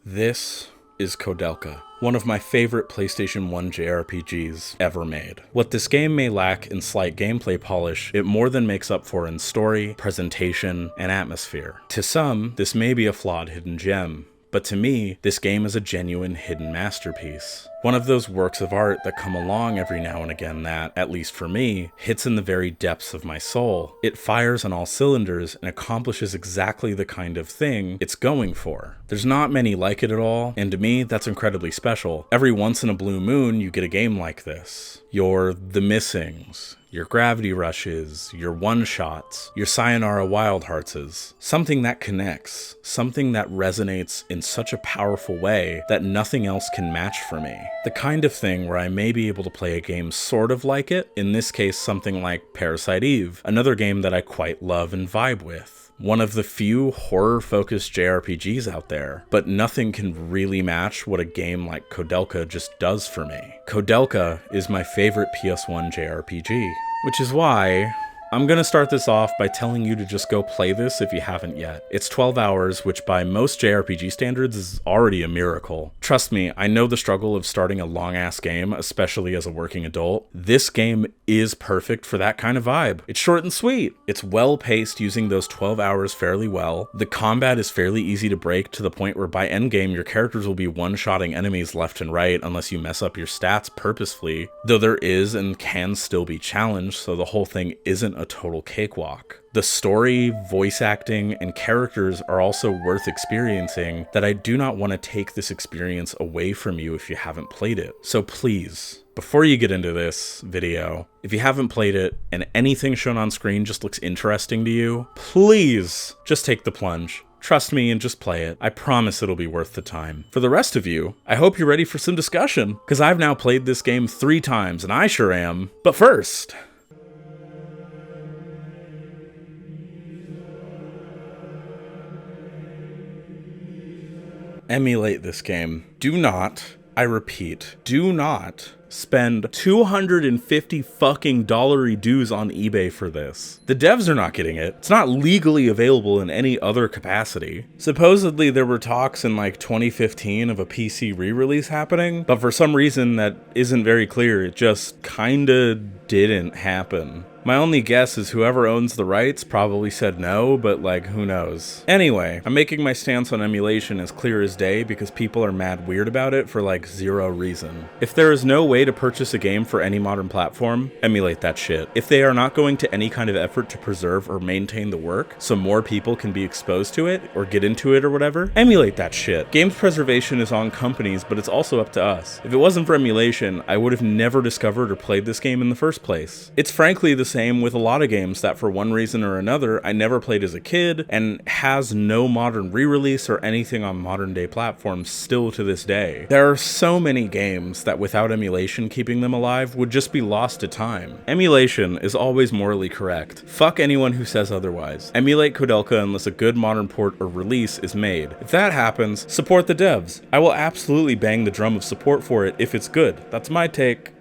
This is Koudelka, one of my favorite PlayStation 1 JRPGs ever made. What this game may lack in slight gameplay polish, it more than makes up for in story, presentation, and atmosphere. To some, this may be a flawed hidden gem, but to me, this game is a genuine hidden masterpiece. One of those works of art that come along every now and again that, at least for me, hits in the very depths of my soul. It fires on all cylinders and accomplishes exactly the kind of thing it's going for. There's not many like it at all, and to me, that's incredibly special. Every once in a blue moon, you get a game like this. Your The Missings, your Gravity Rushes, your One-Shots, your Sayonara Wild Heartses. Something that connects, something that resonates in such a powerful way that nothing else can match for me. The kind of thing where I may be able to play a game sort of like it, in this case something like Parasite Eve, another game that I quite love and vibe with. One of the few horror-focused JRPGs out there, but nothing can really match what a game like Koudelka just does for me. Koudelka is my favorite PS1 JRPG, which is why I'm gonna start this off by telling you to just go play this if you haven't yet. It's 12 hours, which by most JRPG standards is already a miracle. Trust me, I know the struggle of starting a long-ass game, especially as a working adult. This game is perfect for that kind of vibe. It's short and sweet. It's well-paced, using those 12 hours fairly well. The combat is fairly easy to break to the point where by endgame your characters will be one-shotting enemies left and right unless you mess up your stats purposefully, though there is and can still be challenged, so the whole thing isn't a total cakewalk. The story, voice acting, and characters are also worth experiencing that I do not want to take this experience away from you if you haven't played it. So please, before you get into this video, if you haven't played it and anything shown on screen just looks interesting to you, please just take the plunge. Trust me and just play it. I promise it'll be worth the time. For the rest of you, I hope you're ready for some discussion, because I've now played this game 3 times and I sure am. But first, emulate this game. Do not, I repeat, do not spend $250 fucking dollary dues on eBay for this. The devs are not getting it. It's not legally available in any other capacity. Supposedly there were talks in like 2015 of a PC re-release happening, but for some reason that isn't very clear. It just kinda didn't happen. My only guess is whoever owns the rights probably said no, but like, who knows. Anyway, I'm making my stance on emulation as clear as day because people are mad weird about it for like 0 reason. If there is no way to purchase a game for any modern platform, emulate that shit. If they are not going to any kind of effort to preserve or maintain the work so more people can be exposed to it or get into it or whatever, emulate that shit. Games preservation is on companies, but it's also up to us. If it wasn't for emulation, I would have never discovered or played this game in the first place. It's frankly the same with a lot of games that for one reason or another I never played as a kid and has no modern re-release or anything on modern day platforms still to this day. There are so many games that without emulation keeping them alive would just be lost to time. Emulation is always morally correct. Fuck anyone who says otherwise. Emulate Koudelka unless a good modern port or release is made. If that happens, support the devs. I will absolutely bang the drum of support for it if it's good. That's my take.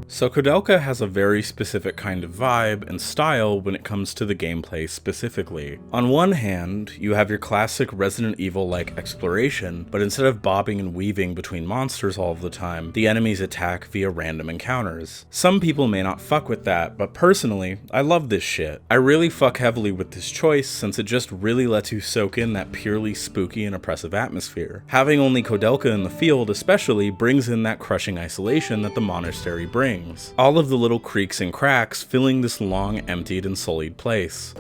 So Koudelka has a very specific kind of vibe and style when it comes to the gameplay specifically. On one hand, you have your classic Resident Evil-like exploration, but instead of bobbing and weaving between monsters all of the time, the enemies attack via random encounters. Some people may not fuck with that, but personally, I love this shit. I really fuck heavily with this choice since it just really lets you soak in that purely spooky and oppressive atmosphere. Having only Koudelka in the field especially brings in that crushing isolation that the monastery brings. All of the little creaks and cracks filling this long, emptied and sullied place.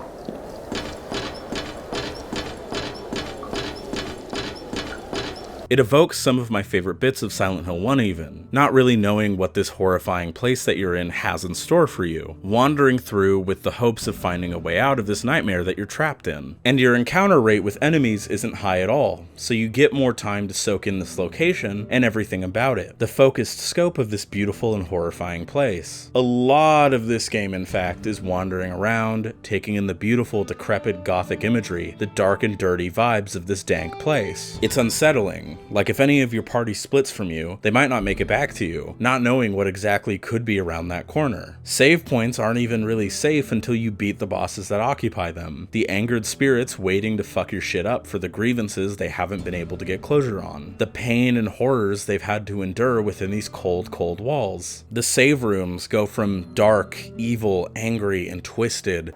It evokes some of my favorite bits of Silent Hill 1 even, not really knowing what this horrifying place that you're in has in store for you, wandering through with the hopes of finding a way out of this nightmare that you're trapped in. And your encounter rate with enemies isn't high at all, so you get more time to soak in this location and everything about it, the focused scope of this beautiful and horrifying place. A lot of this game, in fact, is wandering around, taking in the beautiful, decrepit gothic imagery, the dark and dirty vibes of this dank place. It's unsettling. Like if any of your party splits from you, they might not make it back to you, not knowing what exactly could be around that corner. Save points aren't even really safe until you beat the bosses that occupy them, the angered spirits waiting to fuck your shit up for the grievances they haven't been able to get closure on, the pain and horrors they've had to endure within these cold walls. The save rooms go from dark, evil, angry, and twisted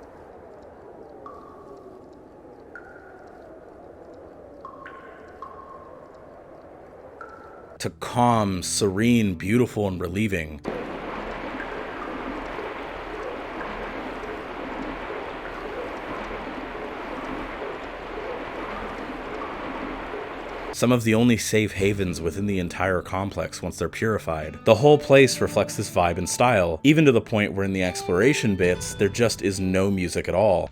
to calm, serene, beautiful, and relieving. Some of the only safe havens within the entire complex once they're purified. The whole place reflects this vibe and style, even to the point where in the exploration bits, there just is no music at all.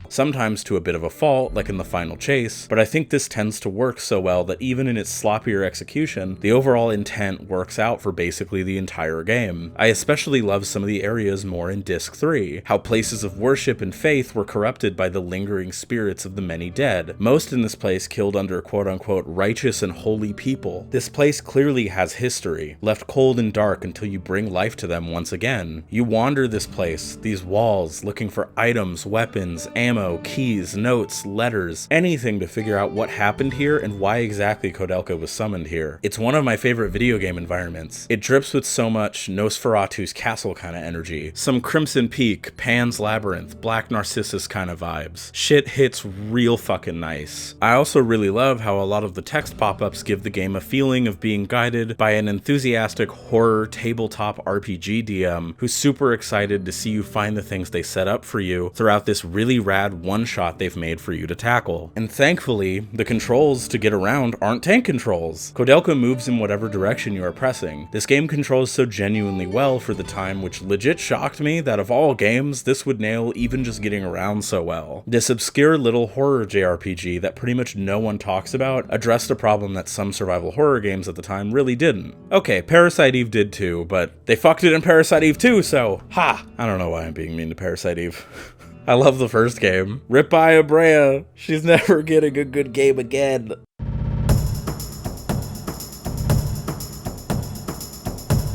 Sometimes to a bit of a fault, like in the final chase, but I think this tends to work so well that even in its sloppier execution, the overall intent works out for basically the entire game. I especially love some of the areas more in Disc 3, how places of worship and faith were corrupted by the lingering spirits of the many dead, most in this place killed under quote-unquote righteous and holy people. This place clearly has history, left cold and dark until you bring life to them once again. You wander this place, these walls, looking for items, weapons, ammo, keys, notes, letters, anything to figure out what happened here and why exactly Koudelka was summoned here. It's one of my favorite video game environments. It drips with so much Nosferatu's castle kind of energy, some Crimson Peak, Pan's Labyrinth, Black Narcissus kind of vibes. Shit hits real fucking nice. I also really love how a lot of the text pop-ups give the game a feeling of being guided by an enthusiastic horror tabletop RPG DM who's super excited to see you find the things they set up for you throughout this really rad one-shot they've made for you to tackle. And thankfully, the controls to get around aren't tank controls. Koudelka moves in whatever direction you are pressing. This game controls so genuinely well for the time, which legit shocked me that of all games, this would nail even just getting around so well. This obscure little horror JRPG that pretty much no one talks about addressed a problem that some survival horror games at the time really didn't. Okay, Parasite Eve did too, but they fucked it in Parasite Eve too, so ha! I don't know why I'm being mean to Parasite Eve. I love the first game. Rip by Abrea. She's never getting a good game again.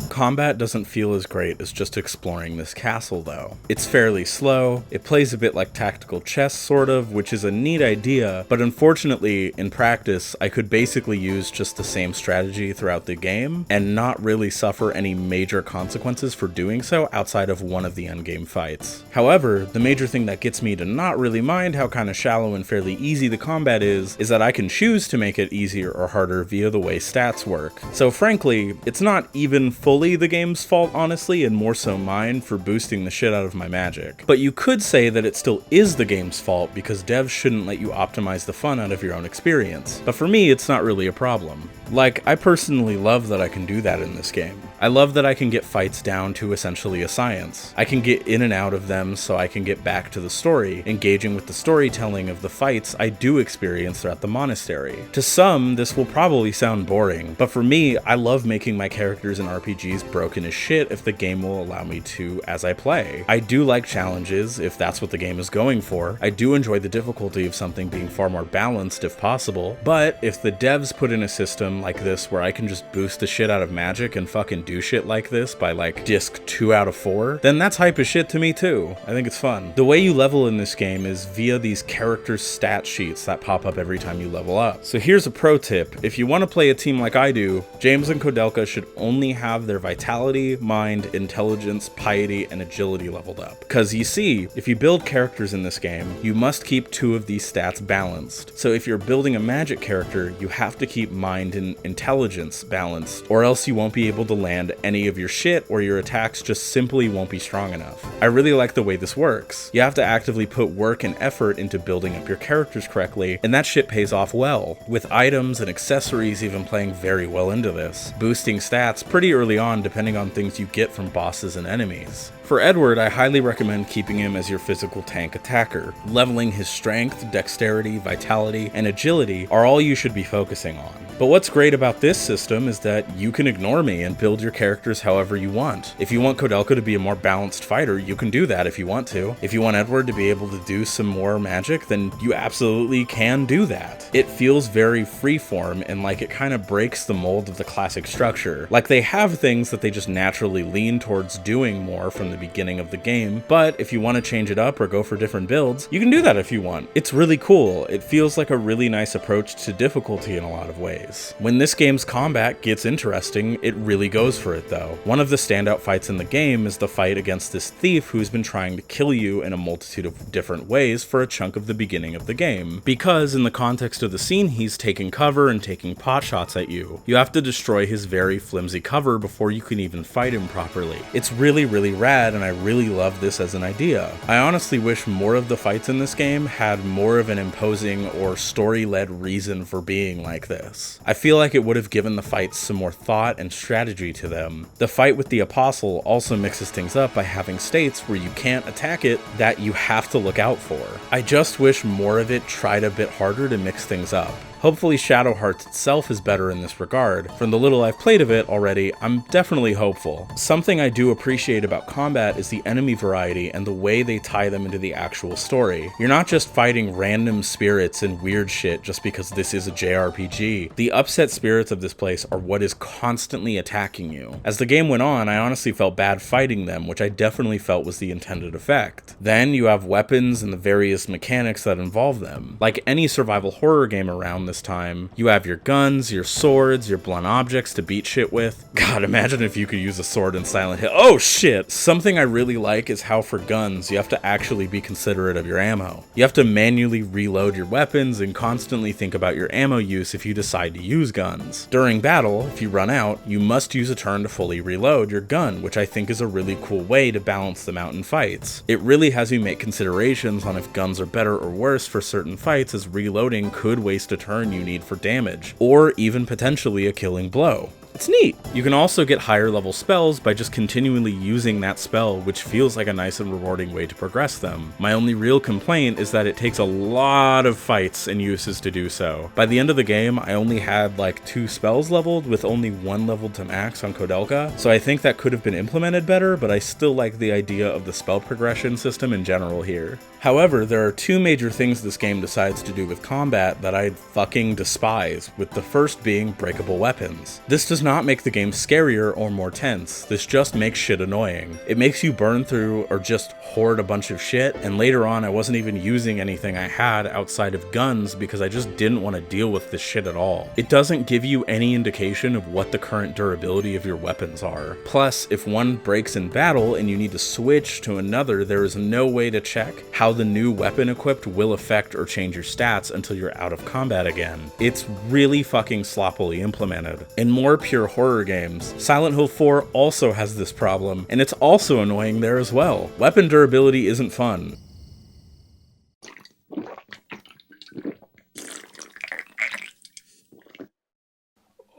Combat doesn't feel as great as just exploring this castle though. It's fairly slow, it plays a bit like tactical chess sort of, which is a neat idea, but unfortunately in practice I could basically use just the same strategy throughout the game and not really suffer any major consequences for doing so outside of one of the endgame fights. However, the major thing that gets me to not really mind how kind of shallow and fairly easy the combat is that I can choose to make it easier or harder via the way stats work. So frankly, it's not even fully the game's fault, honestly, and more so mine for boosting the shit out of my magic. But you could say that it still is the game's fault because devs shouldn't let you optimize the fun out of your own experience. But for me, it's not really a problem. Like, I personally love that I can do that in this game. I love that I can get fights down to essentially a science. I can get in and out of them so I can get back to the story, engaging with the storytelling of the fights I do experience throughout the monastery. To some, this will probably sound boring, but for me, I love making my characters in RPGs broken as shit if the game will allow me to as I play. I do like challenges if that's what the game is going for. I do enjoy the difficulty of something being far more balanced if possible, but if the devs put in a system like this where I can just boost the shit out of magic and fucking do shit like this by like disc 2 out of 4, then that's hype as shit to me too. I think it's fun. The way you level in this game is via these character stat sheets that pop up every time you level up. So here's a pro tip. If you want to play a team like I do, James and Koudelka should only have their vitality, mind, intelligence, piety, and agility leveled up. Because you see, if you build characters in this game, you must keep 2 of these stats balanced. So if you're building a magic character, you have to keep mind and intelligence balanced, or else you won't be able to land any of your shit, or your attacks just simply won't be strong enough. I really like the way this works. You have to actively put work and effort into building up your characters correctly, and that shit pays off well, with items and accessories even playing very well into this, boosting stats pretty early on depending on things you get from bosses and enemies. For Edward, I highly recommend keeping him as your physical tank attacker. Leveling his strength, dexterity, vitality, and agility are all you should be focusing on. But what's great about this system is that you can ignore me and build your characters however you want. If you want Koudelka to be a more balanced fighter, you can do that if you want to. If you want Edward to be able to do some more magic, then you absolutely can do that. It feels very freeform and like it kind of breaks the mold of the classic structure. Like they have things that they just naturally lean towards doing more from the beginning of the game, but if you want to change it up or go for different builds, you can do that if you want. It's really cool. It feels like a really nice approach to difficulty in a lot of ways. When this game's combat gets interesting, it really goes for it though. One of the standout fights in the game is the fight against this thief who's been trying to kill you in a multitude of different ways for a chunk of the beginning of the game. Because in the context of the scene, he's taking cover and taking pot shots at you. You have to destroy his very flimsy cover before you can even fight him properly. It's really, really rad, and I really love this as an idea. I honestly wish more of the fights in this game had more of an imposing or story-led reason for being like this. I feel like it would have given the fights some more thought and strategy to them. The fight with the Apostle also mixes things up by having states where you can't attack it that you have to look out for. I just wish more of it tried a bit harder to mix things up. Hopefully Shadow Hearts itself is better in this regard. From the little I've played of it already, I'm definitely hopeful. Something I do appreciate about combat is the enemy variety and the way they tie them into the actual story. You're not just fighting random spirits and weird shit just because this is a JRPG. The upset spirits of this place are what is constantly attacking you. As the game went on, I honestly felt bad fighting them, which I definitely felt was the intended effect. Then you have weapons and the various mechanics that involve them. Like any survival horror game around this time, you have your guns, your swords, your blunt objects to beat shit with. God, imagine if you could use a sword in Silent Hill. Oh shit! Something I really like is how for guns, you have to actually be considerate of your ammo. You have to manually reload your weapons and constantly think about your ammo use if you decide to use guns. During battle, if you run out, you must use a turn to fully reload your gun, which I think is a really cool way to balance them out in fights. It really has you make considerations on if guns are better or worse for certain fights, as reloading could waste a turn you need for damage, or even potentially a killing blow. It's neat. You can also get higher level spells by just continually using that spell, which feels like a nice and rewarding way to progress them. My only real complaint is that it takes a lot of fights and uses to do so. By the end of the game, I only had like 2 spells leveled with only 1 leveled to max on Koudelka, so I think that could have been implemented better, but I still like the idea of the spell progression system in general here. However, there are 2 major things this game decides to do with combat that I fucking despise, with the first being breakable weapons. This does not make the game scarier or more tense, this just makes shit annoying. It makes you burn through or just hoard a bunch of shit, and later on I wasn't even using anything I had outside of guns because I just didn't want to deal with this shit at all. It doesn't give you any indication of what the current durability of your weapons are. Plus, if one breaks in battle and you need to switch to another, there is no way to check how the new weapon equipped will affect or change your stats until you're out of combat again. It's really fucking sloppily implemented. In more pure horror games, Silent Hill 4 also has this problem, and it's also annoying there as well. Weapon durability isn't fun.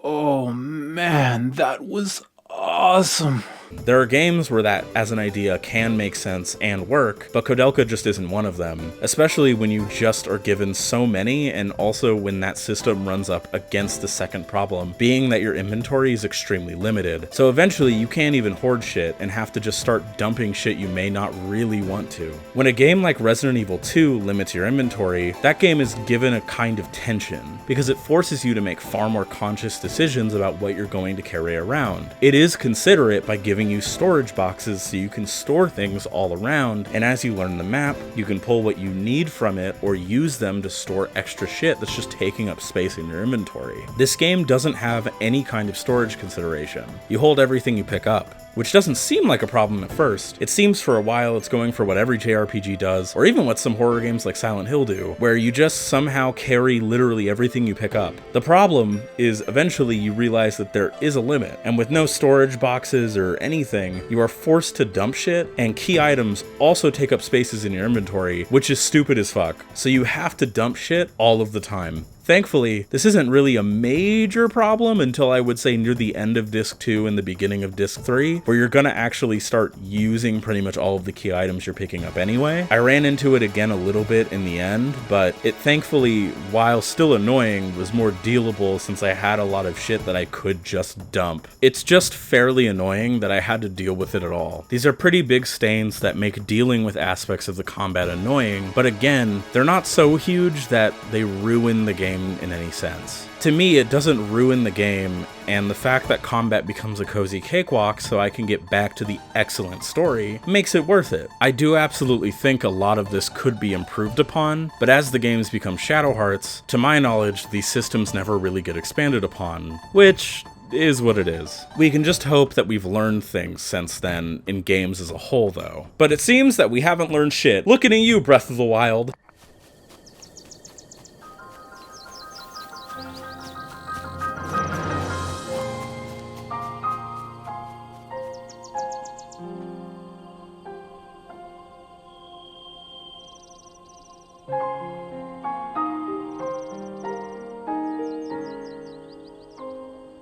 Oh man, that was awesome. There are games where that as an idea can make sense and work, but Koudelka just isn't one of them, especially when you just are given so many, and also when that system runs up against the second problem, being that your inventory is extremely limited. So eventually you can't even hoard shit and have to just start dumping shit you may not really want to. When a game like Resident Evil 2 limits your inventory, that game is given a kind of tension, because it forces you to make far more conscious decisions about what you're going to carry around. It is considerate by giving you storage boxes so you can store things all around, and as you learn the map, you can pull what you need from it or use them to store extra shit that's just taking up space in your inventory. This game doesn't have any kind of storage consideration. You hold everything you pick up, which doesn't seem like a problem at first. It seems for a while it's going for what every JRPG does, or even what some horror games like Silent Hill do, where you just somehow carry literally everything you pick up. The problem is eventually you realize that there is a limit, and with no storage boxes or anything, you are forced to dump shit, and key items also take up spaces in your inventory, which is stupid as fuck. So you have to dump shit all of the time. Thankfully, this isn't really a major problem until I would say near the end of Disc 2 and the beginning of Disc 3, where you're gonna actually start using pretty much all of the key items you're picking up anyway. I ran into it again a little bit in the end, but it thankfully, while still annoying, was more dealable since I had a lot of shit that I could just dump. It's just fairly annoying that I had to deal with it at all. These are pretty big stains that make dealing with aspects of the combat annoying, but again, they're not so huge that they ruin the game in any sense. To me, it doesn't ruin the game, and the fact that combat becomes a cozy cakewalk so I can get back to the excellent story makes it worth it. I do absolutely think a lot of this could be improved upon, but as the games become Shadow Hearts, to my knowledge, these systems never really get expanded upon, which is what it is. We can just hope that we've learned things since then in games as a whole, though. But it seems that we haven't learned shit. Looking at you, Breath of the Wild.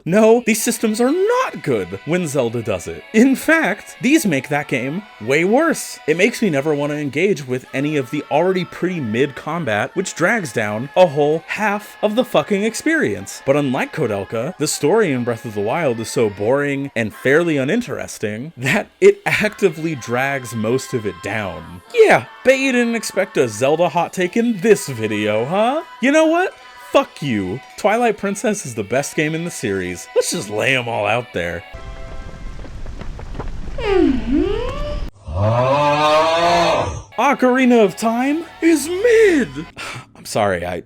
No, these systems are not good when Zelda does it. In fact, these make that game way worse. It makes me never want to engage with any of the already pretty mid combat, which drags down a whole half of the fucking experience. But unlike Koudelka, the story in Breath of the Wild is so boring and fairly uninteresting that it actively drags most of it down. Yeah, bet you didn't expect a Zelda hot take in this video, huh? You know what? Fuck you. Twilight Princess is the best game in the series. Let's just lay them all out there. Ocarina of Time is mid! I'm sorry, I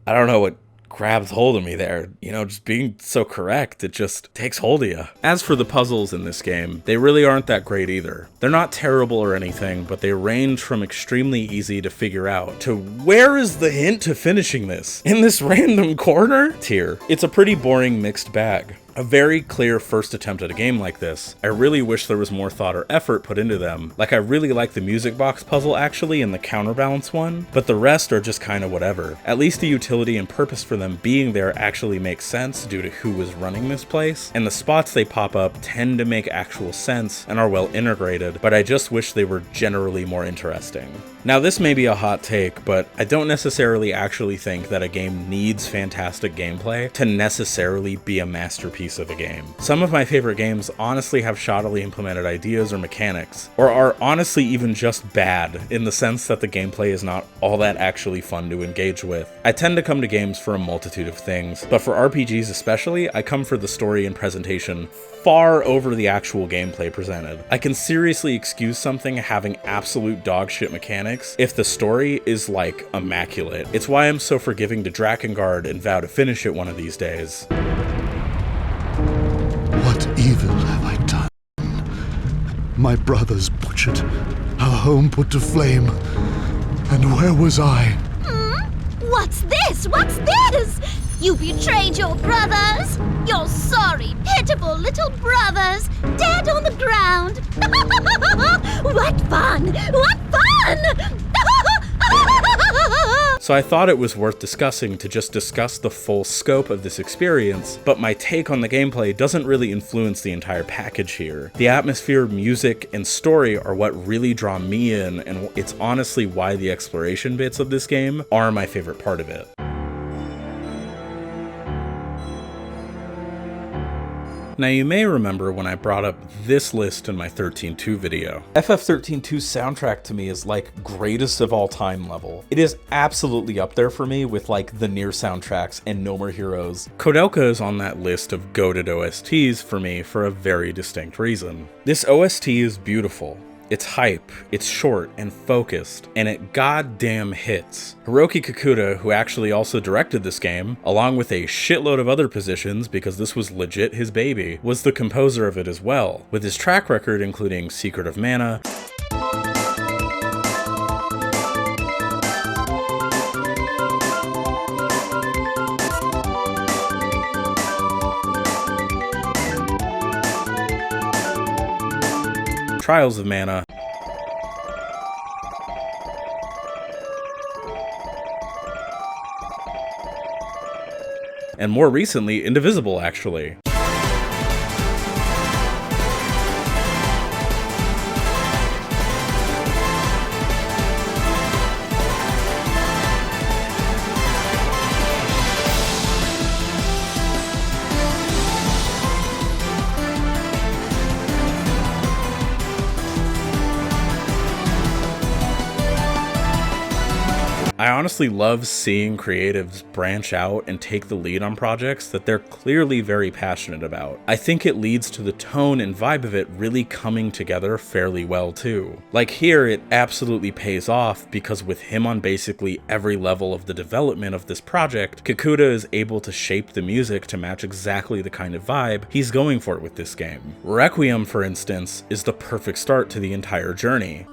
don't know what grabs hold of me there. You know, just being so correct, it just takes hold of you. As for the puzzles in this game, they really aren't that great either. They're not terrible or anything, but they range from extremely easy to figure out to where is the hint to finishing this? In this random corner? Tier. It's a pretty boring mixed bag. A very clear first attempt at a game like this. I really wish there was more thought or effort put into them. Like, I really like the music box puzzle actually and the counterbalance one, but the rest are just kinda whatever. At least the utility and purpose for them being there actually makes sense due to who was running this place, and the spots they pop up tend to make actual sense and are well integrated, but I just wish they were generally more interesting. Now, this may be a hot take, but I don't necessarily actually think that a game needs fantastic gameplay to necessarily be a masterpiece of a game. Some of my favorite games honestly have shoddily implemented ideas or mechanics, or are honestly even just bad in the sense that the gameplay is not all that actually fun to engage with. I tend to come to games for a multitude of things, but for RPGs especially, I come for the story and presentation far over the actual gameplay presented. I can seriously excuse something having absolute dogshit mechanics if the story is like immaculate. It's why I'm so forgiving to Drakengard and vow to finish it one of these days. What evil have I done? My brothers butchered, our home put to flame, and where was I? What's this? What's this? You betrayed your brothers! Your sorry, pitiful little brothers! Dead on the ground! What fun! What fun! So I thought it was worth discussing to just discuss the full scope of this experience, but my take on the gameplay doesn't really influence the entire package here. The atmosphere, music, and story are what really draw me in, and it's honestly why the exploration bits of this game are my favorite part of it. Now, you may remember when I brought up this list in my 13.2 video. FF13.2's soundtrack to me is like greatest of all time level. It is absolutely up there for me with like the Nier soundtracks and No More Heroes. Koudelka is on that list of goated OSTs for me for a very distinct reason. This OST is beautiful. It's hype, it's short and focused, and it goddamn hits. Hiroki Kikuta, who actually also directed this game, along with a shitload of other positions because this was legit his baby, was the composer of it as well, with his track record including Secret of Mana, Trials of Mana, and more recently, Indivisible actually. I honestly love seeing creatives branch out and take the lead on projects that they're clearly very passionate about. I think it leads to the tone and vibe of it really coming together fairly well too. Like here, it absolutely pays off because with him on basically every level of the development of this project, Kikuta is able to shape the music to match exactly the kind of vibe he's going for with this game. Requiem, for instance, is the perfect start to the entire journey.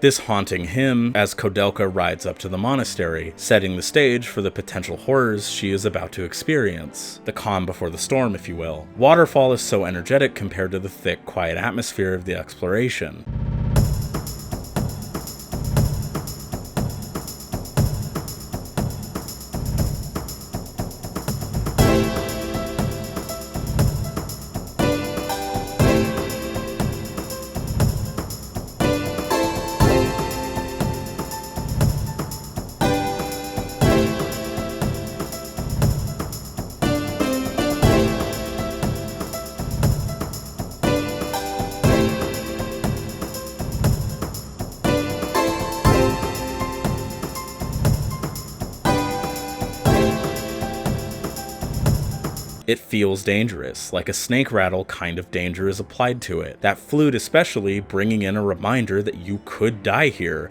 This haunting hymn as Koudelka rides up to the monastery, setting the stage for the potential horrors she is about to experience. The calm before the storm, if you will. Waterfall is so energetic compared to the thick, quiet atmosphere of the exploration. It feels dangerous, like a snake rattle kind of danger is applied to it. That flute especially bringing in a reminder that you could die here.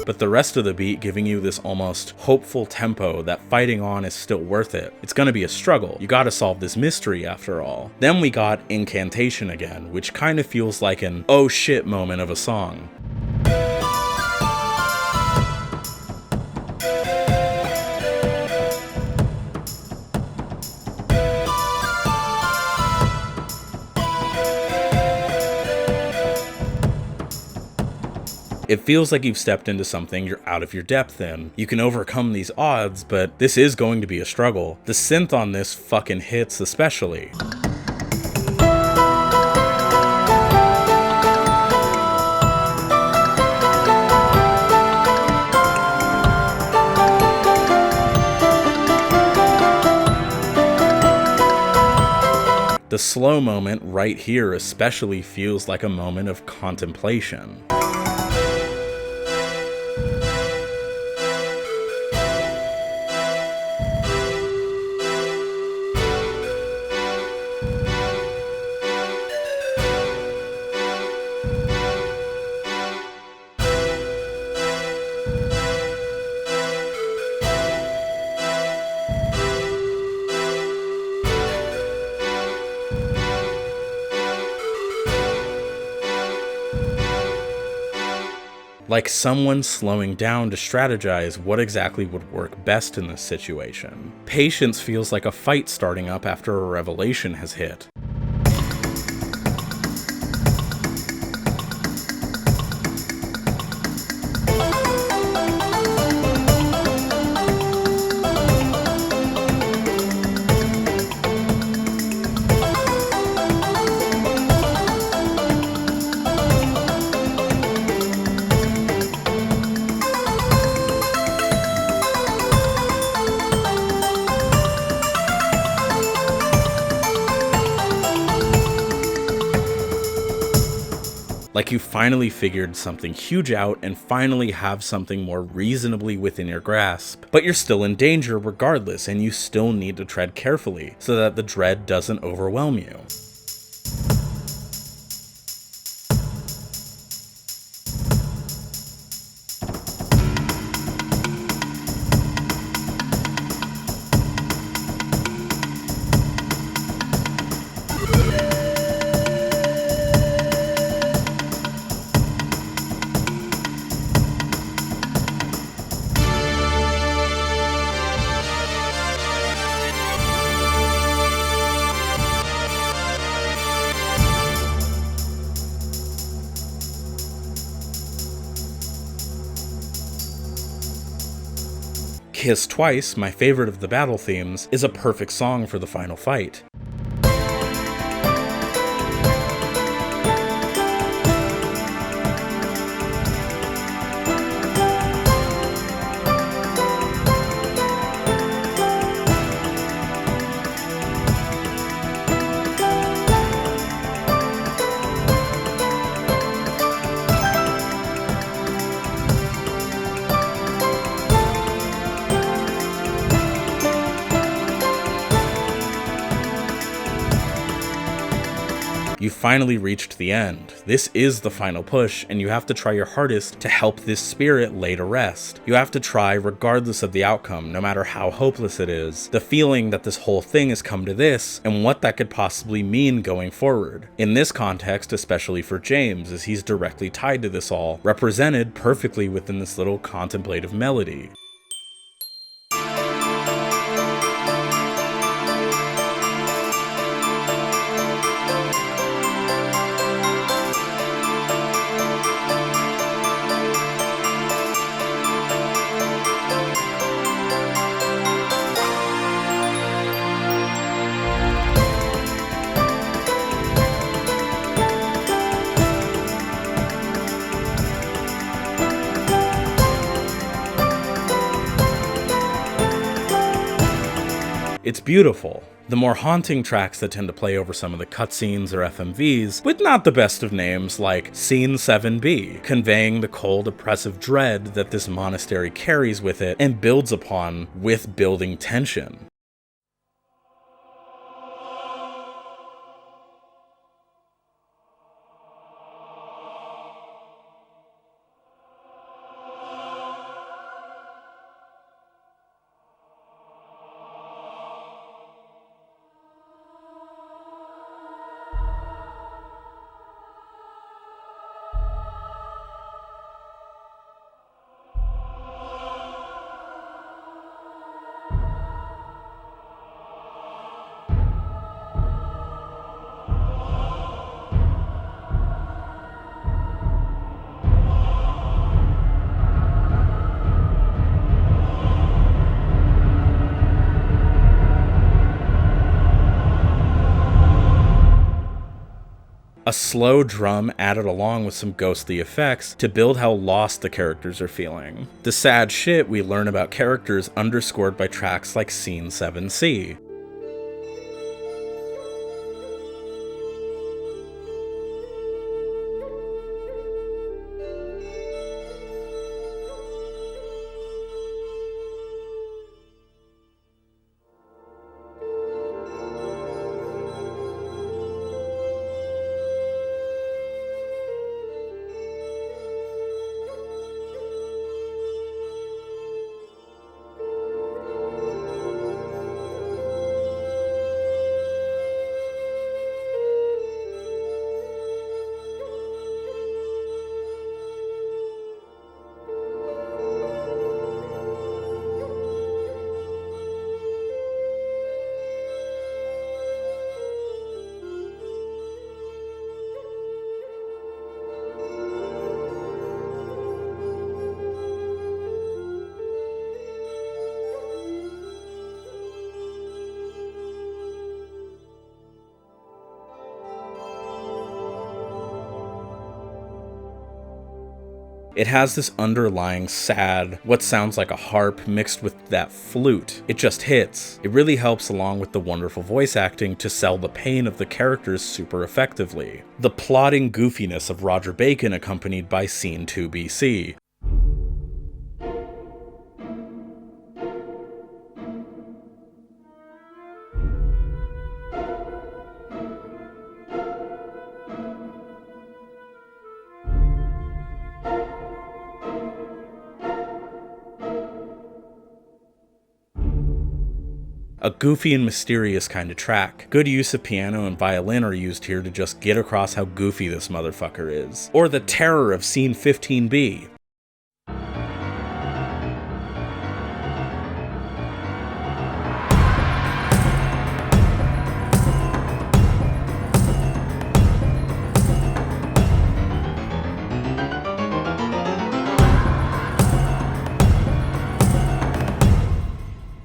But the rest of the beat giving you this almost hopeful tempo that fighting on is still worth it. It's gonna be a struggle. You gotta solve this mystery after all. Then we got Incantation again, which kind of feels like an oh shit moment of a song. It feels like you've stepped into something you're out of your depth in. You can overcome these odds, but this is going to be a struggle. The synth on this fucking hits especially. The slow moment right here especially feels like a moment of contemplation. Like someone slowing down to strategize what exactly would work best in this situation. Patience feels like a fight starting up after a revelation has hit. Like you finally figured something huge out and finally have something more reasonably within your grasp. But you're still in danger regardless, and you still need to tread carefully so that the dread doesn't overwhelm you. Kiss Twice, my favorite of the battle themes, is a perfect song for the final fight. You finally reached the end. This is the final push, and you have to try your hardest to help this spirit lay to rest. You have to try regardless of the outcome, no matter how hopeless it is. The feeling that this whole thing has come to this, and what that could possibly mean going forward. In this context, especially for James, as he's directly tied to this all, represented perfectly within this little contemplative melody. It's beautiful. The more haunting tracks that tend to play over some of the cutscenes or FMVs, with not the best of names like Scene 7B, conveying the cold, oppressive dread that this monastery carries with it and builds upon with building tension. A slow drum added along with some ghostly effects to build how lost the characters are feeling. The sad shit we learn about characters underscored by tracks like Scene 7C. It has this underlying sad, what sounds like a harp mixed with that flute. It just hits. It really helps along with the wonderful voice acting to sell the pain of the characters super effectively. The plodding goofiness of Roger Bacon accompanied by Scene 2 BC. A goofy and mysterious kind of track. Good use of piano and violin are used here to just get across how goofy this motherfucker is. Or the terror of Scene 15B.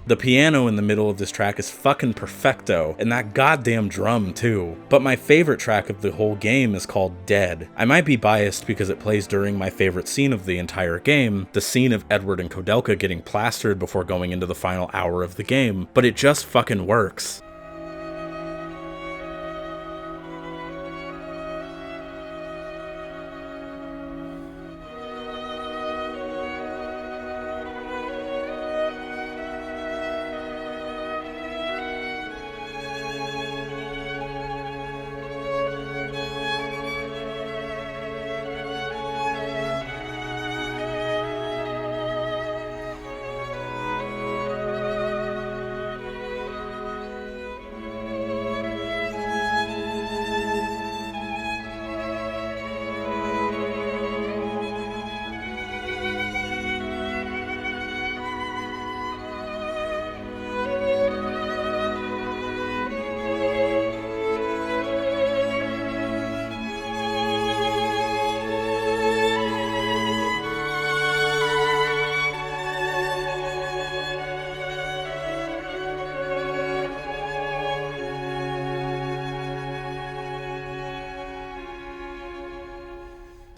The piano in the middle of this track is fucking perfecto, and that goddamn drum too. But my favorite track of the whole game is called Dead. I might be biased because it plays during my favorite scene of the entire game, the scene of Edward and Koudelka getting plastered before going into the final hour of the game, but it just fucking works.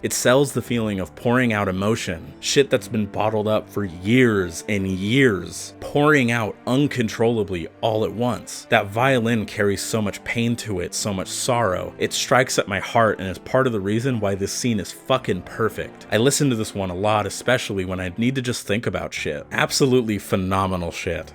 It sells the feeling of pouring out emotion, shit that's been bottled up for years and years, pouring out uncontrollably all at once. That violin carries so much pain to it, so much sorrow. It strikes at my heart and is part of the reason why this scene is fucking perfect. I listen to this one a lot, especially when I need to just think about shit. Absolutely phenomenal shit.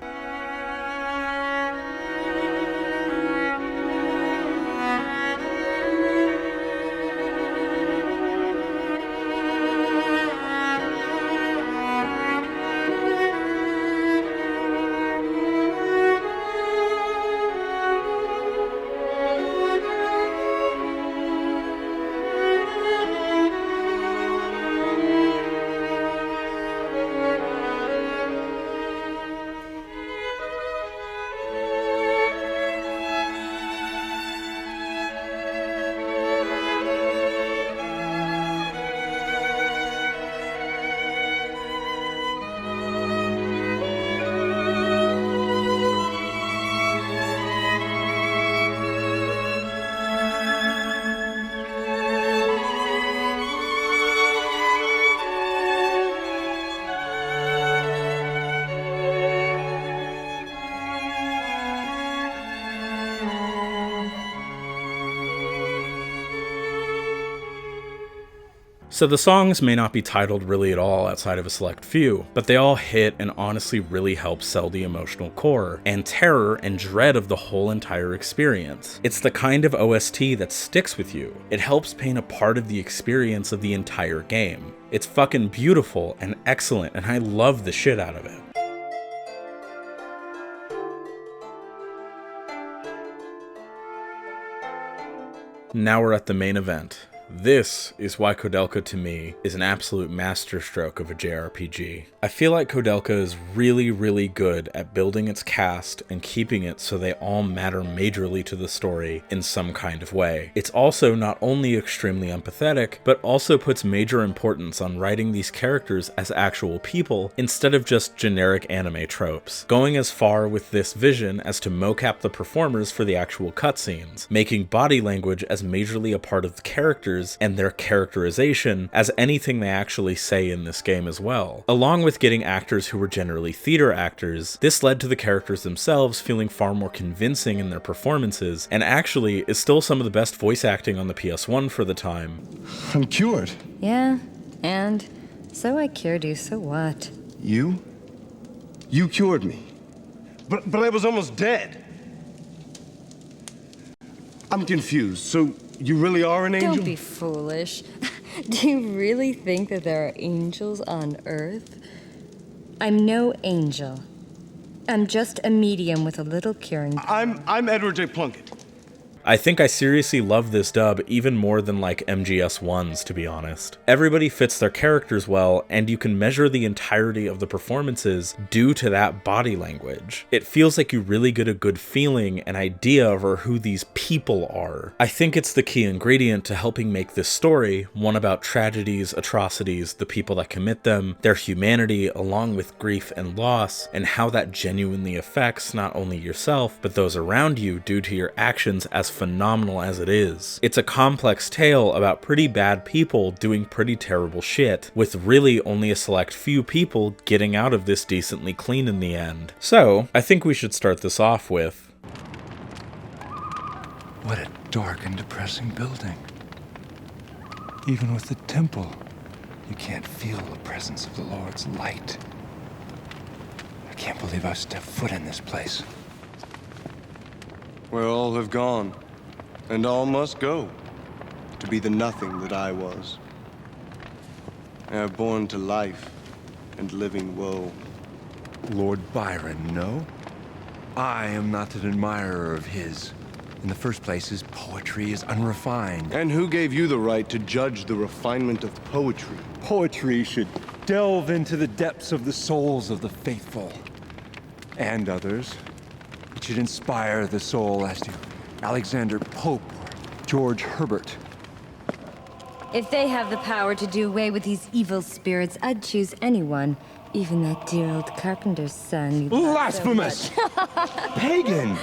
So the songs may not be titled really at all outside of a select few, but they all hit and honestly really help sell the emotional core, and terror and dread of the whole entire experience. It's the kind of OST that sticks with you. It helps paint a part of the experience of the entire game. It's fucking beautiful and excellent, and I love the shit out of it. Now we're at the main event. This is why Koudelka to me is an absolute masterstroke of a JRPG. I feel like Koudelka is really good at building its cast and keeping it so they all matter majorly to the story in some kind of way. It's also not only extremely empathetic, but also puts major importance on writing these characters as actual people instead of just generic anime tropes, going as far with this vision as to mocap the performers for the actual cutscenes, making body language as majorly a part of the characters characters and their characterization as anything they actually say in this game as well. Along with getting actors who were generally theater actors, this led to the characters themselves feeling far more convincing in their performances, and actually is still some of the best voice acting on the PS1 for the time. I'm cured. Yeah, and so I cured you, so what? You? You cured me. But I was almost dead. I'm confused. So you really are an angel? Don't be foolish. Do you really think that there are angels on Earth? I'm no angel. I'm just a medium with a little curing power. I'm Edward J. Plunkett. I think I seriously love this dub even more than like MGS1's, to be honest. Everybody fits their characters well, and you can measure the entirety of the performances due to that body language. It feels like you really get a good feeling, an idea over who these people are. I think it's the key ingredient to helping make this story one about tragedies, atrocities, the people that commit them, their humanity along with grief and loss, and how that genuinely affects not only yourself, but those around you due to your actions, as phenomenal as it is. It's a complex tale about pretty bad people doing pretty terrible shit, with really only a select few people getting out of this decently clean in the end. So, I think we should start this off with... What a dark and depressing building. Even with the temple, you can't feel the presence of the Lord's light. I can't believe I stepped foot in this place. Where all have gone, and all must go, to be the nothing that I was. I have born to life and living woe. Lord Byron, no? I am not an admirer of his. In the first place, his poetry is unrefined. And who gave you the right to judge the refinement of poetry? Poetry should delve into the depths of the souls of the faithful. And others. It should inspire the soul as to Alexander Pope or George Herbert. If they have the power to do away with these evil spirits, I'd choose anyone. Even that dear old carpenter's son. you love so Blasphemous! much. Pagan!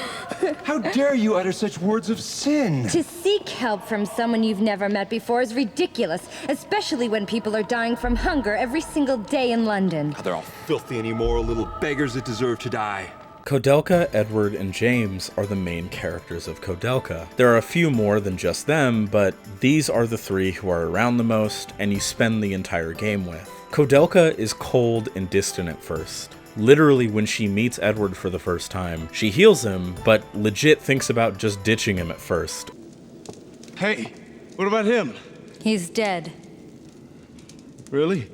How dare you utter such words of sin? To seek help from someone you've never met before is ridiculous, especially when people are dying from hunger every single day in London. They're all filthy and immoral little beggars that deserve to die. Koudelka, Edward, and James are the main characters of Koudelka. There are a few more than just them, but these are the three who are around the most and you spend the entire game with. Koudelka is cold and distant at first. Literally, when she meets Edward for the first time, she heals him, but legit thinks about just ditching him at first. Hey, what about him? He's dead. Really?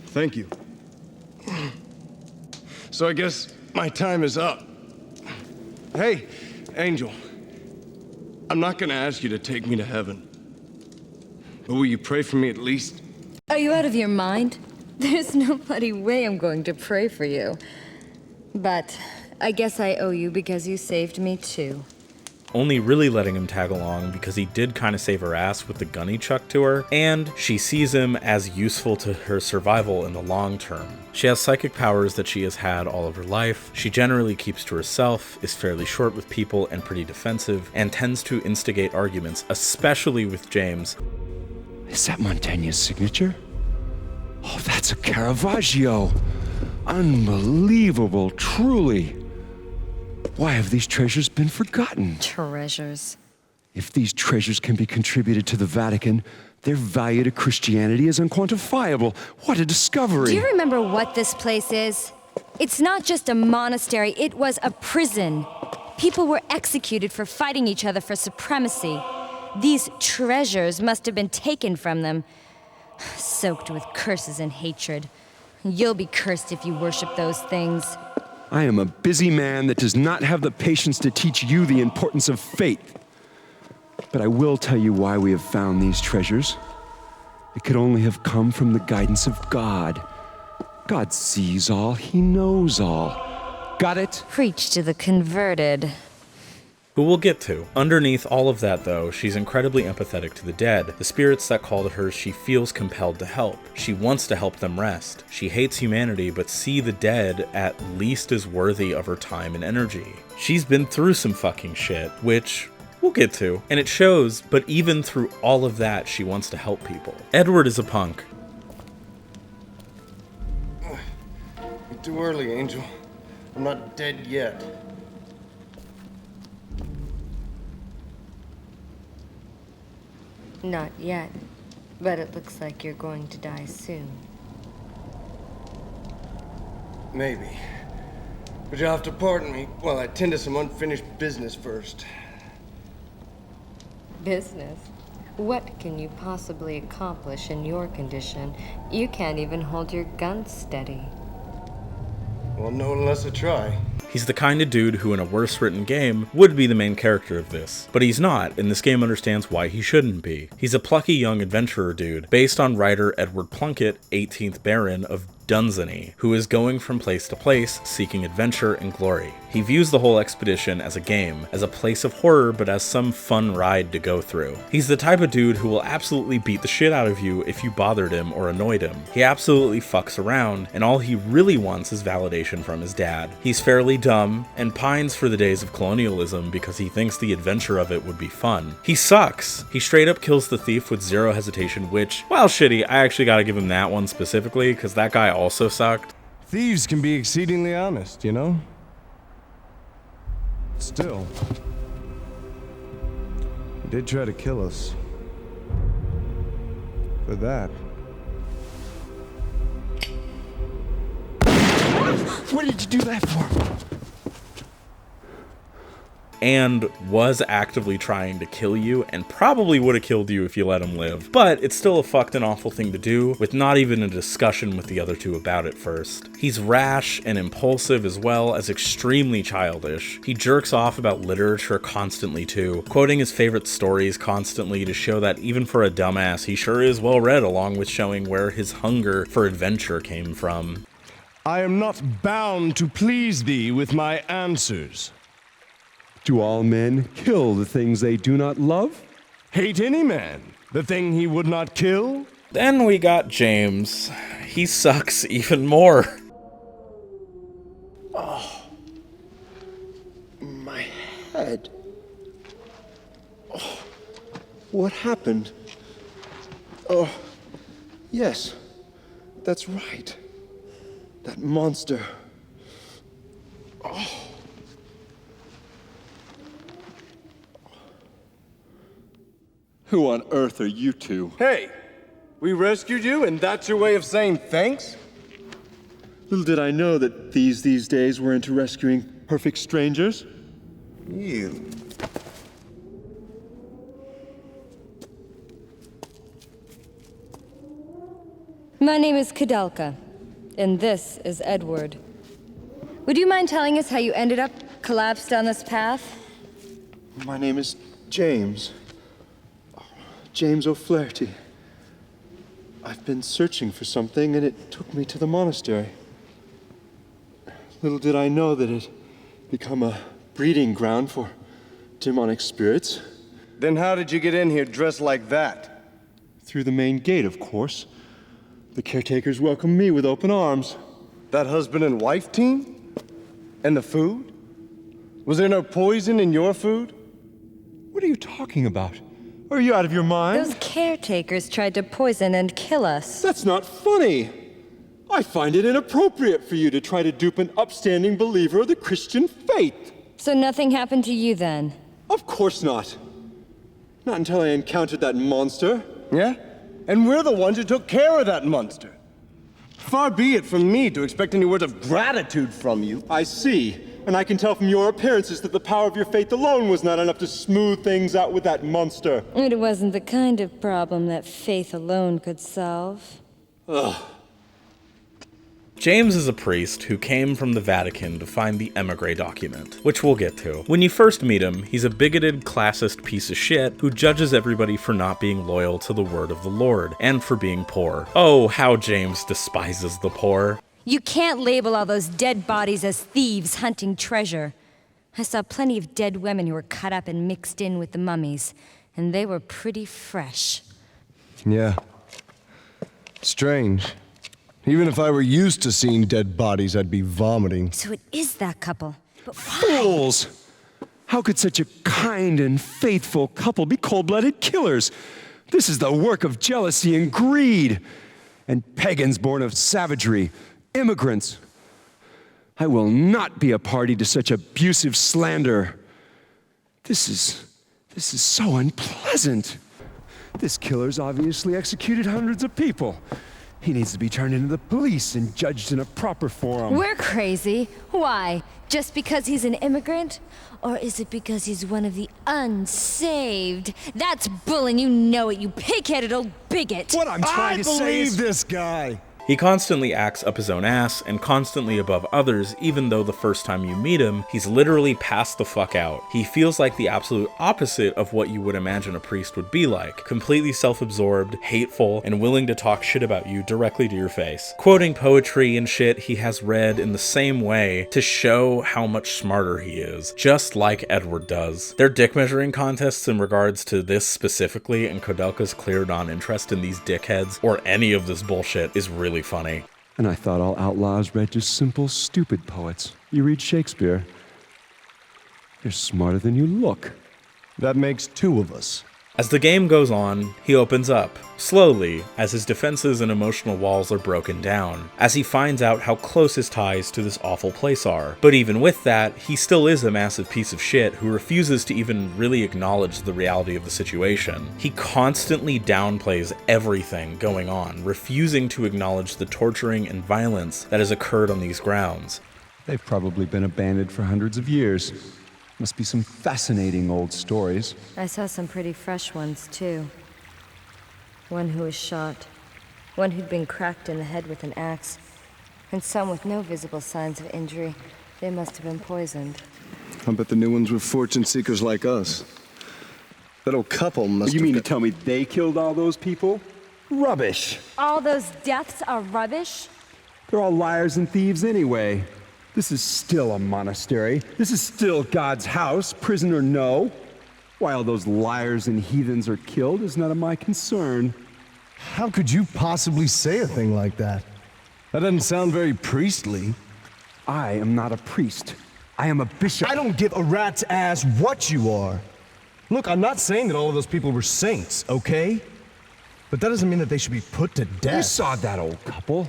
Thank you. So I guess my time is up. Hey, Angel. I'm not gonna ask you to take me to heaven. But will you pray for me at least? Are you out of your mind? There's no bloody way I'm going to pray for you. But I guess I owe you because you saved me too. Only really letting him tag along because he did kind of save her ass with the gun he chucked to her, and she sees him as useful to her survival in the long term. She has psychic powers that she has had all of her life, she generally keeps to herself, is fairly short with people and pretty defensive, and tends to instigate arguments, especially with James. Is that Montaigne's signature? Oh, that's a Caravaggio. Unbelievable, truly. Why have these treasures been forgotten? Treasures. If these treasures can be contributed to the Vatican, their value to Christianity is unquantifiable. What a discovery! Do you remember what this place is? It's not just a monastery, it was a prison. People were executed for fighting each other for supremacy. These treasures must have been taken from them, soaked with curses and hatred. You'll be cursed if you worship those things. I am a busy man that does not have the patience to teach you the importance of faith. But I will tell you why we have found these treasures. It could only have come from the guidance of God. God sees all, He knows all. Got it? Preach to the converted. Who we'll get to. Underneath all of that though, she's incredibly empathetic to the dead, the spirits that call to her she feels compelled to help. She wants to help them rest. She hates humanity but see the dead at least as worthy of her time and energy. She's been through some fucking shit, which, we'll get to. And it shows, but even through all of that, she wants to help people. Edward is a punk. You're too early, Angel. I'm not dead yet. Not yet, but it looks like you're going to die soon. Maybe. But you'll have to pardon me while I tend to some unfinished business first. Business? What can you possibly accomplish in your condition? You can't even hold your gun steady. Well, no unless I try. He's the kind of dude who in a worse written game would be the main character of this, but he's not, and this game understands why he shouldn't be. He's a plucky young adventurer dude, based on writer Edward Plunkett, 18th Baron of Dunsany, who is going from place to place, seeking adventure and glory. He views the whole expedition as a game, as a place of horror, but as some fun ride to go through. He's the type of dude who will absolutely beat the shit out of you if you bothered him or annoyed him. He absolutely fucks around, and all he really wants is validation from his dad. He's fairly dumb, and pines for the days of colonialism because he thinks the adventure of it would be fun. He sucks! He straight up kills the thief with zero hesitation, which, while shitty, I actually gotta give him that one specifically, because that guy also sucked. Thieves can be exceedingly honest, you know? Still, he did try to kill us. For that. What did you do that for? And was actively trying to kill you, and probably would have killed you if you let him live. But it's still a fucked and awful thing to do, with not even a discussion with the other two about it first. He's rash and impulsive as well as extremely childish. He jerks off about literature constantly too, quoting his favorite stories constantly to show that even for a dumbass, he sure is well read, along with showing where his hunger for adventure came from. I am not bound to please thee with my answers. Do all men kill the things they do not love? Hate any man, the thing he would not kill? Then we got James. He sucks even more. My head. Oh, what happened? Oh, yes, that's right. That monster. Oh. Who on earth are you two? Hey, we rescued you and that's your way of saying thanks? Little did I know that these days were into rescuing perfect strangers. You. My name is Koudelka, and this is Edward. Would you mind telling us how you ended up collapsed on this path? My name is James. James O'Flaherty. I've been searching for something, and it took me to the monastery. Little did I know that it'd become a breeding ground for demonic spirits. Then how did you get in here dressed like that? Through the main gate, of course. The caretakers welcomed me with open arms. That husband and wife team? And the food? Was there no poison in your food? What are you talking about? Are you out of your mind? Those caretakers tried to poison and kill us. That's not funny. I find it inappropriate for you to try to dupe an upstanding believer of the Christian faith. So nothing happened to you then? Of course not. Not until I encountered that monster. Yeah? And we're the ones who took care of that monster. Far be it from me to expect any words of gratitude from you. I see. And I can tell from your appearances that the power of your faith alone was not enough to smooth things out with that monster. It wasn't the kind of problem that faith alone could solve. Ugh. James is a priest who came from the Vatican to find the emigre document, which we'll get to. When you first meet him, he's a bigoted, classist piece of shit who judges everybody for not being loyal to the word of the Lord, and for being poor. Oh, how James despises the poor. You can't label all those dead bodies as thieves hunting treasure. I saw plenty of dead women who were cut up and mixed in with the mummies, and they were pretty fresh. Yeah. Strange. Even if I were used to seeing dead bodies, I'd be vomiting. So it is that couple. But why? Fools! How could such a kind and faithful couple be cold-blooded killers? This is the work of jealousy and greed, and pagans born of savagery, immigrants. I will not be a party to such abusive slander. This is so unpleasant. This killer's obviously executed hundreds of people. He needs to be turned into the police and judged in a proper forum. We're crazy. Why? Just because he's an immigrant? Or is it because he's one of the unsaved? That's bull and you know it, you pig-headed old bigot. What I'm trying to say is... this guy. He constantly acts up his own ass and constantly above others, even though the first time you meet him, he's literally passed the fuck out. He feels like the absolute opposite of what you would imagine a priest would be like. Completely self-absorbed, hateful, and willing to talk shit about you directly to your face. Quoting poetry and shit he has read in the same way to show how much smarter he is, just like Edward does. Their dick measuring contests in regards to this specifically and Koudelka's clear non-interest in these dickheads or any of this bullshit is really funny. And I thought all outlaws read just simple, stupid poets. You read Shakespeare. You're smarter than you look. That makes two of us. As the game goes on, he opens up, slowly, as his defenses and emotional walls are broken down, as he finds out how close his ties to this awful place are. But even with that, he still is a massive piece of shit who refuses to even really acknowledge the reality of the situation. He constantly downplays everything going on, refusing to acknowledge the torturing and violence that has occurred on these grounds. They've probably been abandoned for hundreds of years. Must be some fascinating old stories. I saw some pretty fresh ones, too. One who was shot, one who'd been cracked in the head with an axe, and some with no visible signs of injury. They must have been poisoned. I bet the new ones were fortune seekers like us. That old couple must have... You mean to tell me they killed all those people? Rubbish! All those deaths are rubbish? They're all liars and thieves anyway. This is still a monastery. This is still God's house, prison or no. Why all those liars and heathens are killed is none of my concern. How could you possibly say a thing like that? That doesn't sound very priestly. I am not a priest. I am a bishop. I don't give a rat's ass what you are. Look, I'm not saying that all of those people were saints, okay? But that doesn't mean that they should be put to death. You saw that old couple.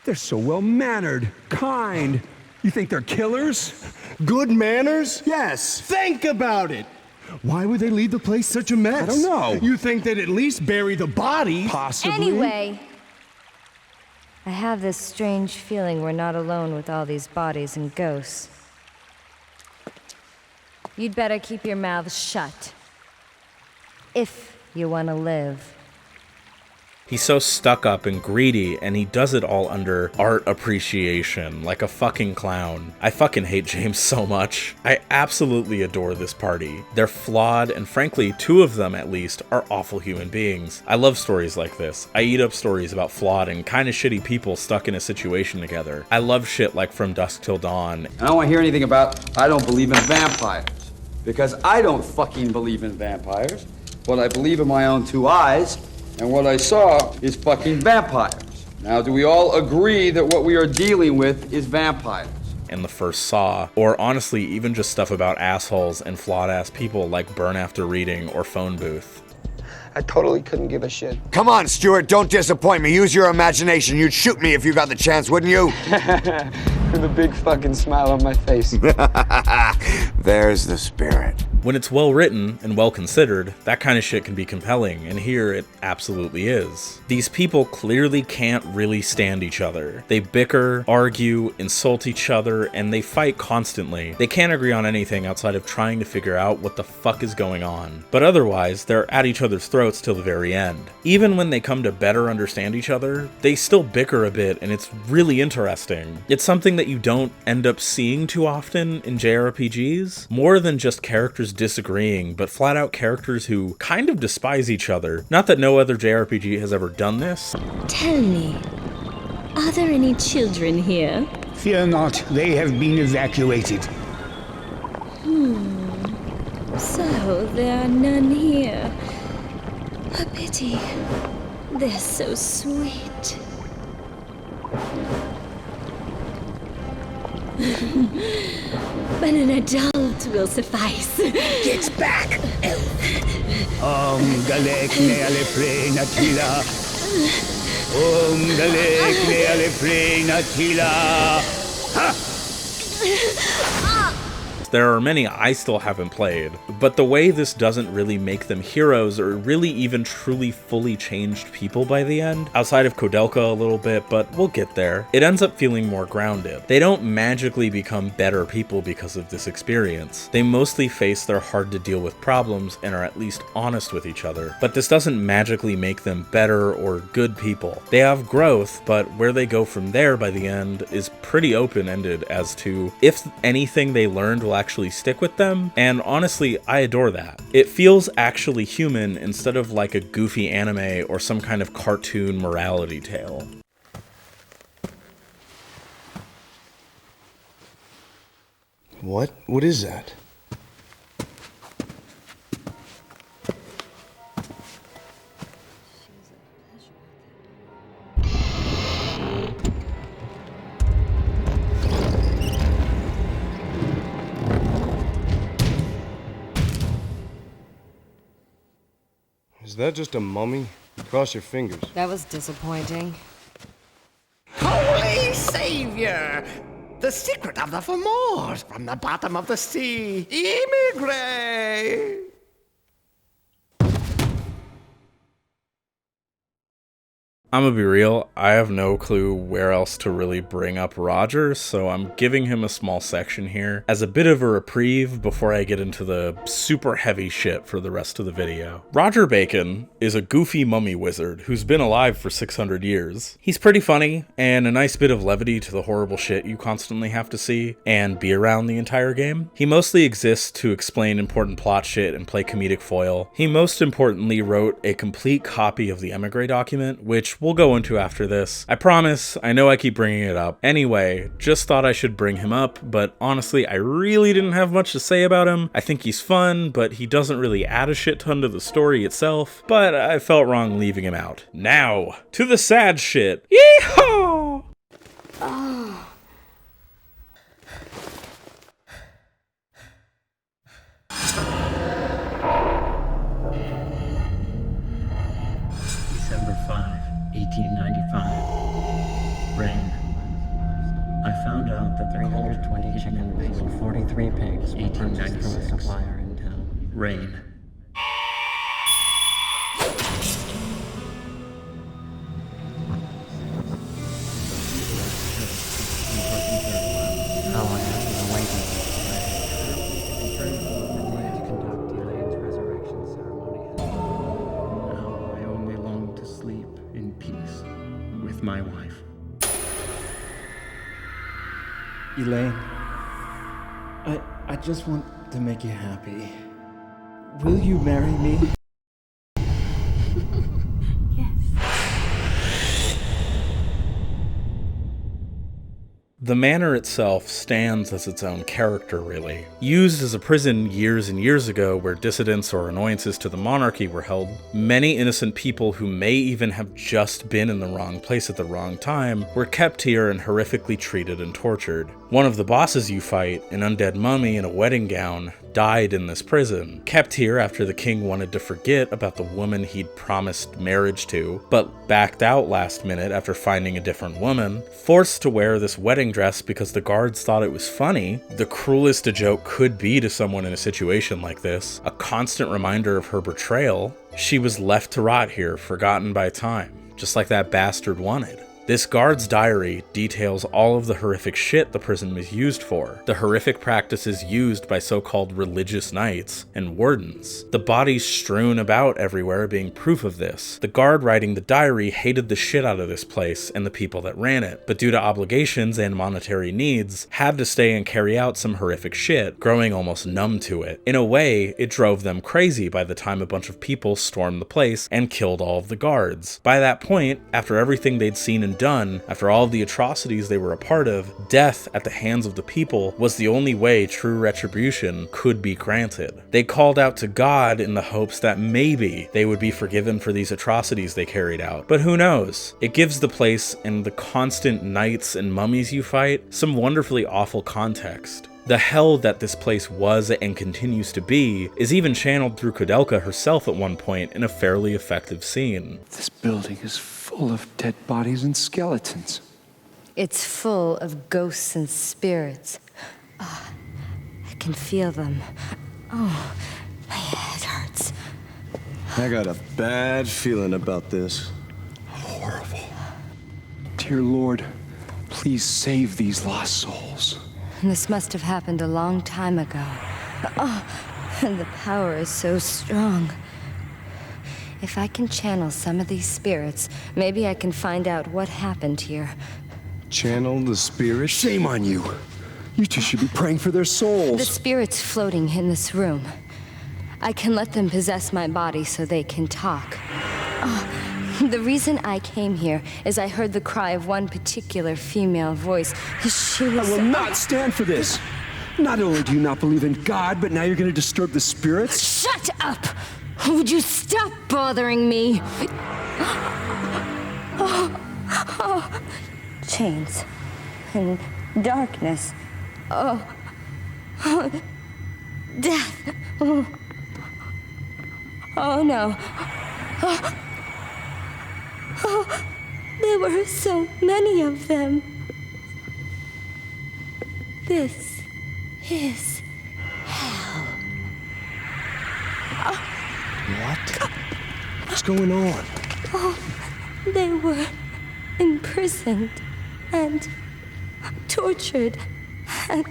They're so well-mannered, kind. You think they're killers? Good manners? Yes. Think about it. Why would they leave the place such a mess? I don't know. You think they'd at least bury the body? Possibly. Anyway, I have this strange feeling we're not alone with all these bodies and ghosts. You'd better keep your mouths shut. If you want to live. He's so stuck up and greedy, and he does it all under art appreciation, like a fucking clown. I fucking hate James so much. I absolutely adore this party. They're flawed, and frankly, two of them at least are awful human beings. I love stories like this. I eat up stories about flawed and kinda shitty people stuck in a situation together. I love shit like From Dusk Till Dawn. I don't want to hear anything about I don't believe in vampires. Because I don't fucking believe in vampires. But I believe in my own two eyes. And what I saw is fucking vampires. Now, do we all agree that what we are dealing with is vampires? And the first Saw, or honestly, even just stuff about assholes and flawed-ass people like Burn After Reading or Phone Booth. I totally couldn't give a shit. Come on, Stuart, don't disappoint me. Use your imagination. You'd shoot me if you got the chance, wouldn't you? With a big fucking smile on my face. There's the spirit. When it's well written and well considered, that kind of shit can be compelling, and here it absolutely is. These people clearly can't really stand each other. They bicker, argue, insult each other, and they fight constantly. They can't agree on anything outside of trying to figure out what the fuck is going on. But otherwise, they're at each other's throats till the very end. Even when they come to better understand each other, they still bicker a bit, and it's really interesting. It's something that you don't end up seeing too often in JRPGs. More than just characters disagreeing, but flat out characters who kind of despise each other. Not that no other JRPG has ever done this. Tell me, are there any children here? Fear not, they have been evacuated. So there are none here. A pity. They're so sweet. But in a dull That will suffice. Get back, elf! Galek neale natila. Galek neale natila. Ha! There are many I still haven't played, but the way this doesn't really make them heroes or really even truly fully changed people by the end, outside of Koudelka a little bit, but we'll get there, it ends up feeling more grounded. They don't magically become better people because of this experience. They mostly face their hard to deal with problems and are at least honest with each other, but this doesn't magically make them better or good people. They have growth, but where they go from there by the end is pretty open-ended as to if anything they learned will actually stick with them, and honestly, I adore that. It feels actually human instead of like a goofy anime or some kind of cartoon morality tale. What? What is that? Is that just a mummy? Cross your fingers. That was disappointing. Holy Savior! The secret of the Fomors from the bottom of the sea. Immigrate! I'm gonna be real, I have no clue where else to really bring up Roger, so I'm giving him a small section here as a bit of a reprieve before I get into the super heavy shit for the rest of the video. Roger Bacon is a goofy mummy wizard who's been alive for 600 years. He's pretty funny and a nice bit of levity to the horrible shit you constantly have to see and be around the entire game. He mostly exists to explain important plot shit and play comedic foil. He most importantly wrote a complete copy of the Emigre document, which we'll go into after this. I promise, I know I keep bringing it up. Anyway, just thought I should bring him up, but honestly, I really didn't have much to say about him. I think he's fun, but he doesn't really add a shit ton to the story itself, but I felt wrong leaving him out. Now, to the sad shit. Yeehaw! Oh. December 5, 1895. Rain. I found out that the 320 chickens and 43 pigs were purchased from a supplier in town. Rain. How I have been awaiting Now I only long to sleep in peace with my wife. Elaine, I just want to make you happy. Will you marry me? The manor itself stands as its own character, really. Used as a prison years and years ago where dissidents or annoyances to the monarchy were held, many innocent people who may even have just been in the wrong place at the wrong time were kept here and horrifically treated and tortured. One of the bosses you fight, an undead mummy in a wedding gown, died in this prison, kept here after the king wanted to forget about the woman he'd promised marriage to, but backed out last minute after finding a different woman, forced to wear this wedding dress because the guards thought it was funny, the cruelest a joke could be to someone in a situation like this, a constant reminder of her betrayal. She was left to rot here, forgotten by time, just like that bastard wanted. This guard's diary details all of the horrific shit the prison was used for, the horrific practices used by so-called religious knights and wardens, the bodies strewn about everywhere being proof of this. The guard writing the diary hated the shit out of this place and the people that ran it, but due to obligations and monetary needs, had to stay and carry out some horrific shit, growing almost numb to it. In a way, it drove them crazy by the time a bunch of people stormed the place and killed all of the guards. By that point, after everything they'd seen and done, after all of the atrocities they were a part of, death at the hands of the people was the only way true retribution could be granted. They called out to God in the hopes that maybe they would be forgiven for these atrocities they carried out. But who knows? It gives the place and the constant knights and mummies you fight some wonderfully awful context. The hell that this place was and continues to be is even channeled through Koudelka herself at one point in a fairly effective scene. This building is full of dead bodies and skeletons. It's full of ghosts and spirits. Oh, I can feel them. Oh, my head hurts. I got a bad feeling about this. Horrible. Dear Lord, please save these lost souls. This must have happened a long time ago. Oh, and the power is so strong. If I can channel some of these spirits, maybe I can find out what happened here. Channel the spirits? Shame on you. You two should be praying for their souls. The spirits floating in this room. I can let them possess my body so they can talk. Oh, the reason I came here is I heard the cry of one particular female voice. She was... I will not stand for this. Not only do you not believe in God, but now you're going to disturb the spirits? Shut up! Would you stop bothering me? Oh. Chains and darkness. Oh. Death. Oh no. Oh, there were so many of them. This is hell. What? What's going on? Oh, they were imprisoned and tortured and,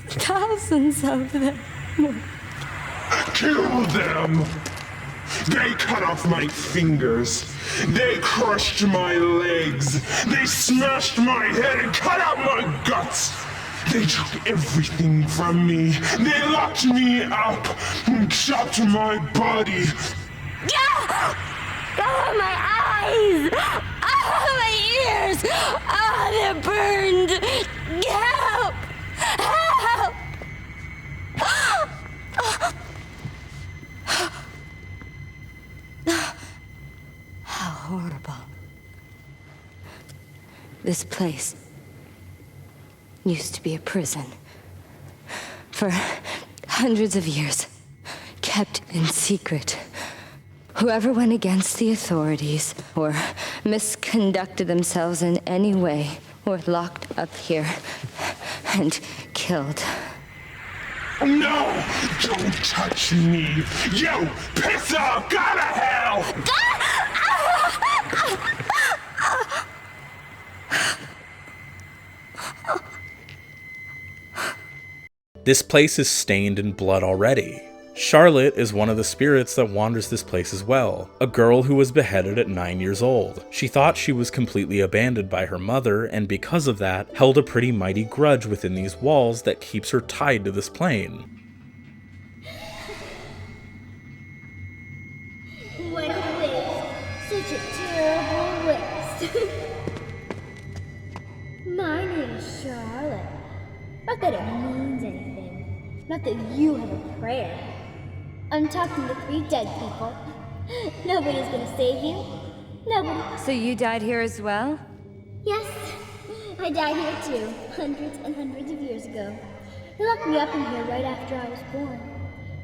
thousands of them. Kill them! They cut off my fingers. They crushed my legs. They smashed my head and cut out my guts. They took everything from me. They locked me up and chopped my body. Oh, my eyes! Oh, my ears! Oh, they're burned! Help! Help! How horrible. This place used to be a prison. For hundreds of years, kept in secret. Whoever went against the authorities or misconducted themselves in any way were locked up here and killed. No! Don't touch me! You piss off! Go to hell! This place is stained in blood already. Charlotte is one of the spirits that wanders this place as well, a girl who was beheaded at 9 years old. She thought she was completely abandoned by her mother, and because of that, held a pretty mighty grudge within these walls that keeps her tied to this plane. What a waste. Such a terrible waste. My name is Charlotte. Not that it means anything. Not that you have a prayer. I'm talking to 3 dead people. Nobody's gonna save you. Nobody. So you died here as well? Yes, I died here too, hundreds and hundreds of years ago. They locked me up in here right after I was born.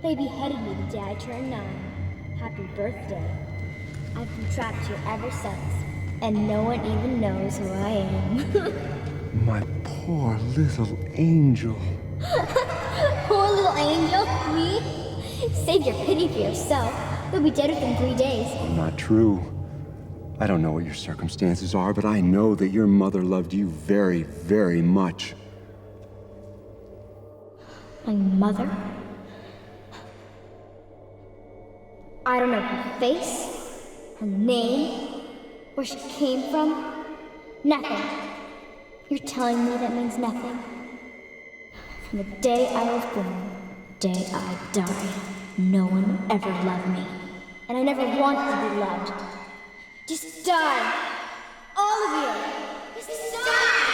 They beheaded me the day I turned 9. Happy birthday. I've been trapped here ever since, and no one even knows who I am. My poor little angel. Poor little angel? Me? Save your pity for yourself. You'll be dead within 3 days. Not true. I don't know what your circumstances are, but I know that your mother loved you very, very much. My mother? I don't know her face, her name, where she came from. Nothing. You're telling me that means nothing? From the day I was born, the day I died, no one ever loved me. And I never wanted to be loved. Just die! All of you! Just die!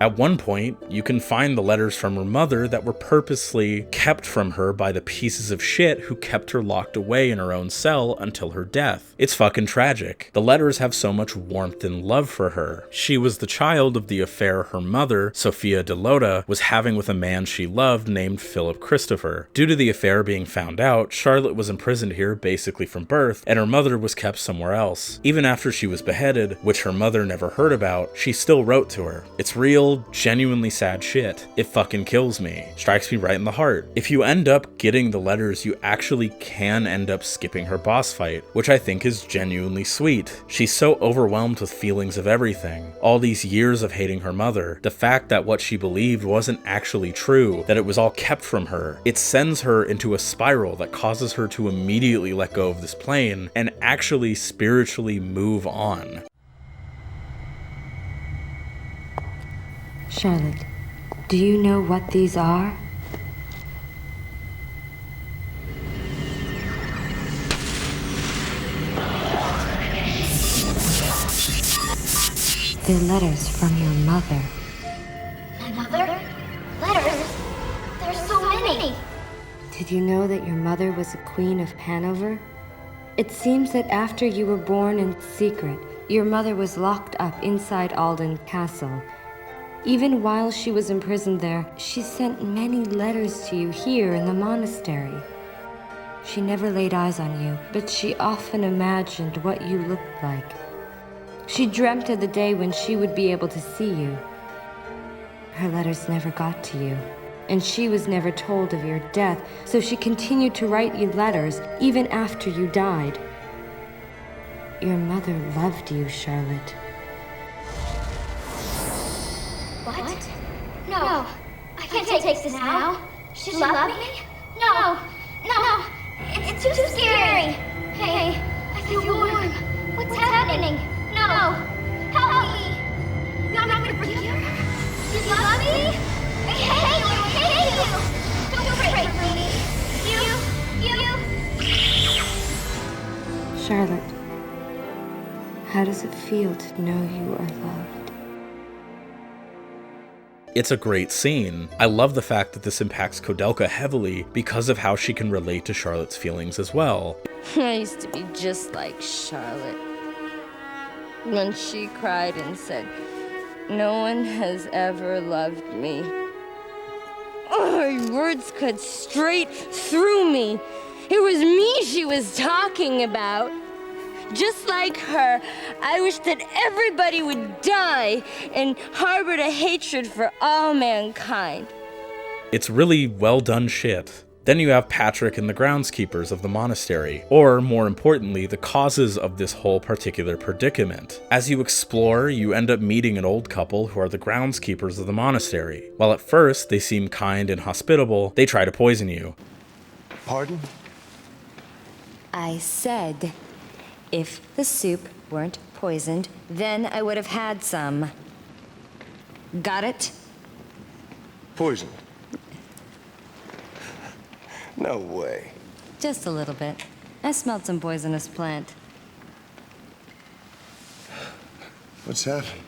At one point, you can find the letters from her mother that were purposely kept from her by the pieces of shit who kept her locked away in her own cell until her death. It's fucking tragic. The letters have so much warmth and love for her. She was the child of the affair her mother, Sophia Delota, was having with a man she loved named Philip Christopher. Due to the affair being found out, Charlotte was imprisoned here basically from birth, and her mother was kept somewhere else. Even after she was beheaded, which her mother never heard about, she still wrote to her. It's real, genuinely sad shit. It fucking kills me. Strikes me right in the heart. If you end up getting the letters, you actually can end up skipping her boss fight, which I think is genuinely sweet. She's so overwhelmed with feelings of everything. All these years of hating her mother, the fact that what she believed wasn't actually true, that it was all kept from her, it sends her into a spiral that causes her to immediately let go of this plane and actually spiritually move on. Charlotte, do you know what these are? They're letters from your mother. My mother? Letters? There's so many. Did you know that your mother was a queen of Hanover? It seems that after you were born in secret, your mother was locked up inside Alden Castle. Even while she was imprisoned there, she sent many letters to you here in the monastery. She never laid eyes on you, but she often imagined what you looked like. She dreamt of the day when she would be able to see you. Her letters never got to you, and she was never told of your death, so she continued to write you letters even after you died. Your mother loved you, Charlotte. What? No, I can't take this now. She loved me? No, it's too scary. Hey, I feel warm. What's happening? No, help me. You're not gonna forgive her? You love me? I hate you. Don't pray for me. You. Charlotte, how does it feel to know you are loved? It's a great scene. I love the fact that this impacts Koudelka heavily because of how she can relate to Charlotte's feelings as well. I used to be just like Charlotte. When she cried and said, "No one has ever loved me." Oh, her words cut straight through me. It was me she was talking about. Just like her, I wish that everybody would die and harbored a hatred for all mankind. It's really well done shit. Then you have Patrick and the groundskeepers of the monastery, or more importantly, the causes of this whole particular predicament. As you explore, you end up meeting an old couple who are the groundskeepers of the monastery. While at first they seem kind and hospitable, they try to poison you. Pardon? I said, if the soup weren't poisoned, then I would have had some. Got it? Poison? No way. Just a little bit. I smelled some poisonous plant. What's happening?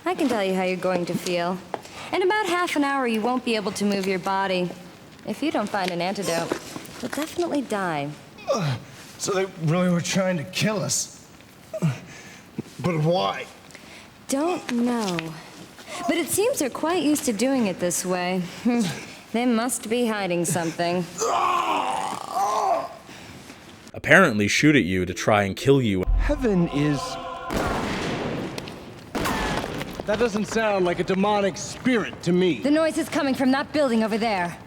I can tell you how you're going to feel. In about half an hour, you won't be able to move your body. If you don't find an antidote, you'll definitely die. So they really were trying to kill us. But why? Don't know. But it seems they're quite used to doing it this way. They must be hiding something. Apparently shoot at you to try and kill you. Heaven is... That doesn't sound like a demonic spirit to me. The noise is coming from that building over there.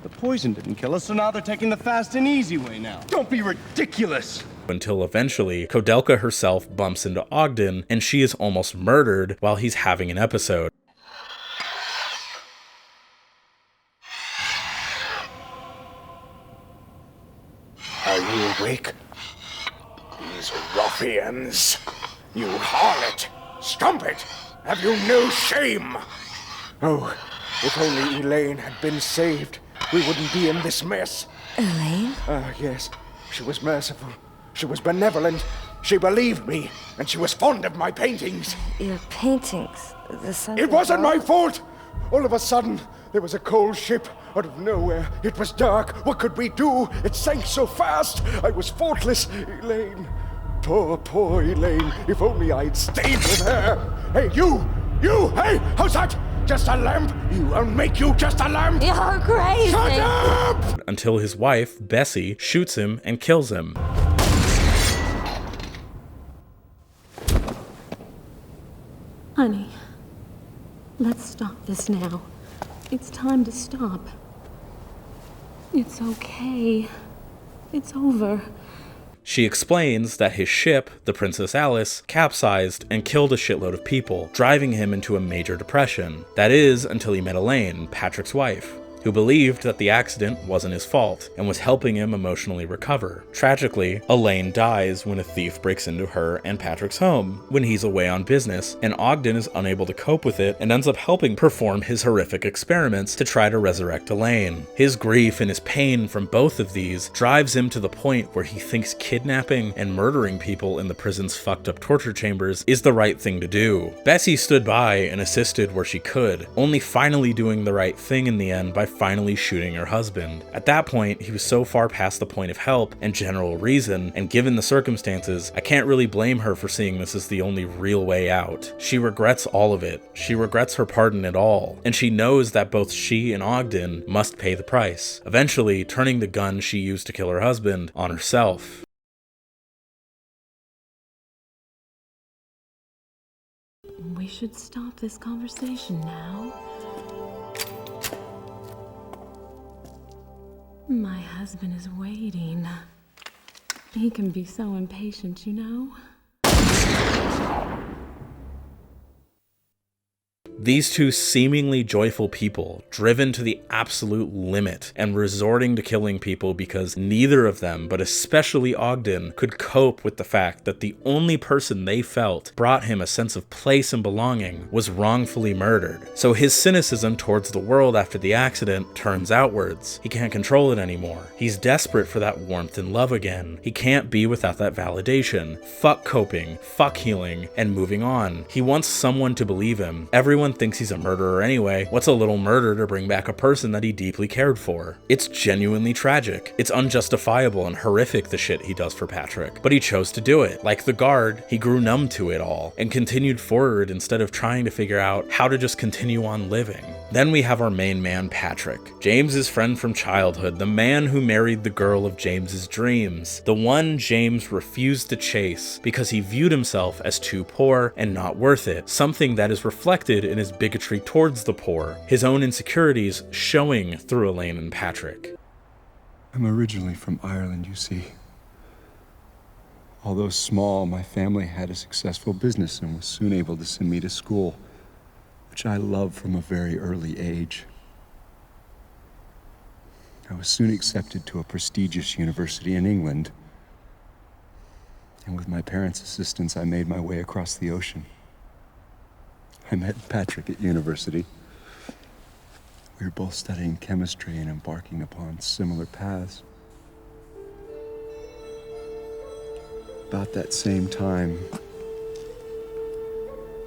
The poison didn't kill us, so now they're taking the fast and easy way now. Don't be ridiculous! Until eventually, Koudelka herself bumps into Ogden, and she is almost murdered while he's having an episode. Are you awake? These ruffians! You harlot! Strumpet! Have you no shame? Oh, if only Elaine had been saved, we wouldn't be in this mess. Elaine? Yes. She was merciful. She was benevolent. She believed me, and she was fond of my paintings. Your paintings? The sun. It wasn't my fault! All of a sudden, there was a cold ship out of nowhere. It was dark. What could we do? It sank so fast. I was faultless. Elaine. Poor Elaine. If only I'd stayed with her. Hey, you! Hey, how's that? Just a lamp? I'll make you just a lamp? You're crazy! Shut up! Until his wife, Bessie, shoots him and kills him. Honey, let's stop this now. It's time to stop. It's okay. It's over. She explains that his ship, the Princess Alice, capsized and killed a shitload of people, driving him into a major depression. That is, until he met Elaine, Patrick's wife, who believed that the accident wasn't his fault and was helping him emotionally recover. Tragically, Elaine dies when a thief breaks into her and Patrick's home when he's away on business, and Ogden is unable to cope with it and ends up helping perform his horrific experiments to try to resurrect Elaine. His grief and his pain from both of these drives him to the point where he thinks kidnapping and murdering people in the prison's fucked up torture chambers is the right thing to do. Bessie stood by and assisted where she could, only finally doing the right thing in the end by finally shooting her husband. At that point, he was so far past the point of help and general reason, and given the circumstances, I can't really blame her for seeing this as the only real way out. She regrets all of it. She regrets her part in it all, and she knows that both she and Ogden must pay the price, eventually turning the gun she used to kill her husband on herself. We should stop this conversation now. My husband is waiting. He can be so impatient, you know? These two seemingly joyful people, driven to the absolute limit and resorting to killing people because neither of them, but especially Ogden, could cope with the fact that the only person they felt brought him a sense of place and belonging, was wrongfully murdered. So his cynicism towards the world after the accident turns outwards. He can't control it anymore. He's desperate for that warmth and love again. He can't be without that validation. Fuck coping, fuck healing, and moving on. He wants someone to believe him. Everyone thinks he's a murderer anyway. What's a little murder to bring back a person that he deeply cared for? It's genuinely tragic. It's unjustifiable and horrific, the shit he does for Patrick. But he chose to do it. Like the guard, he grew numb to it all and continued forward instead of trying to figure out how to just continue on living. Then we have our main man, Patrick. James's friend from childhood, the man who married the girl of James's dreams, the one James refused to chase because he viewed himself as too poor and not worth it, something that is reflected in his bigotry towards the poor, his own insecurities showing through Elaine and Patrick. I'm originally from Ireland, you see. Although small, my family had a successful business and was soon able to send me to school, which I loved from a very early age. I was soon accepted to a prestigious university in England, and with my parents' assistance, I made my way across the ocean. I met Patrick at university. We were both studying chemistry and embarking upon similar paths. About that same time,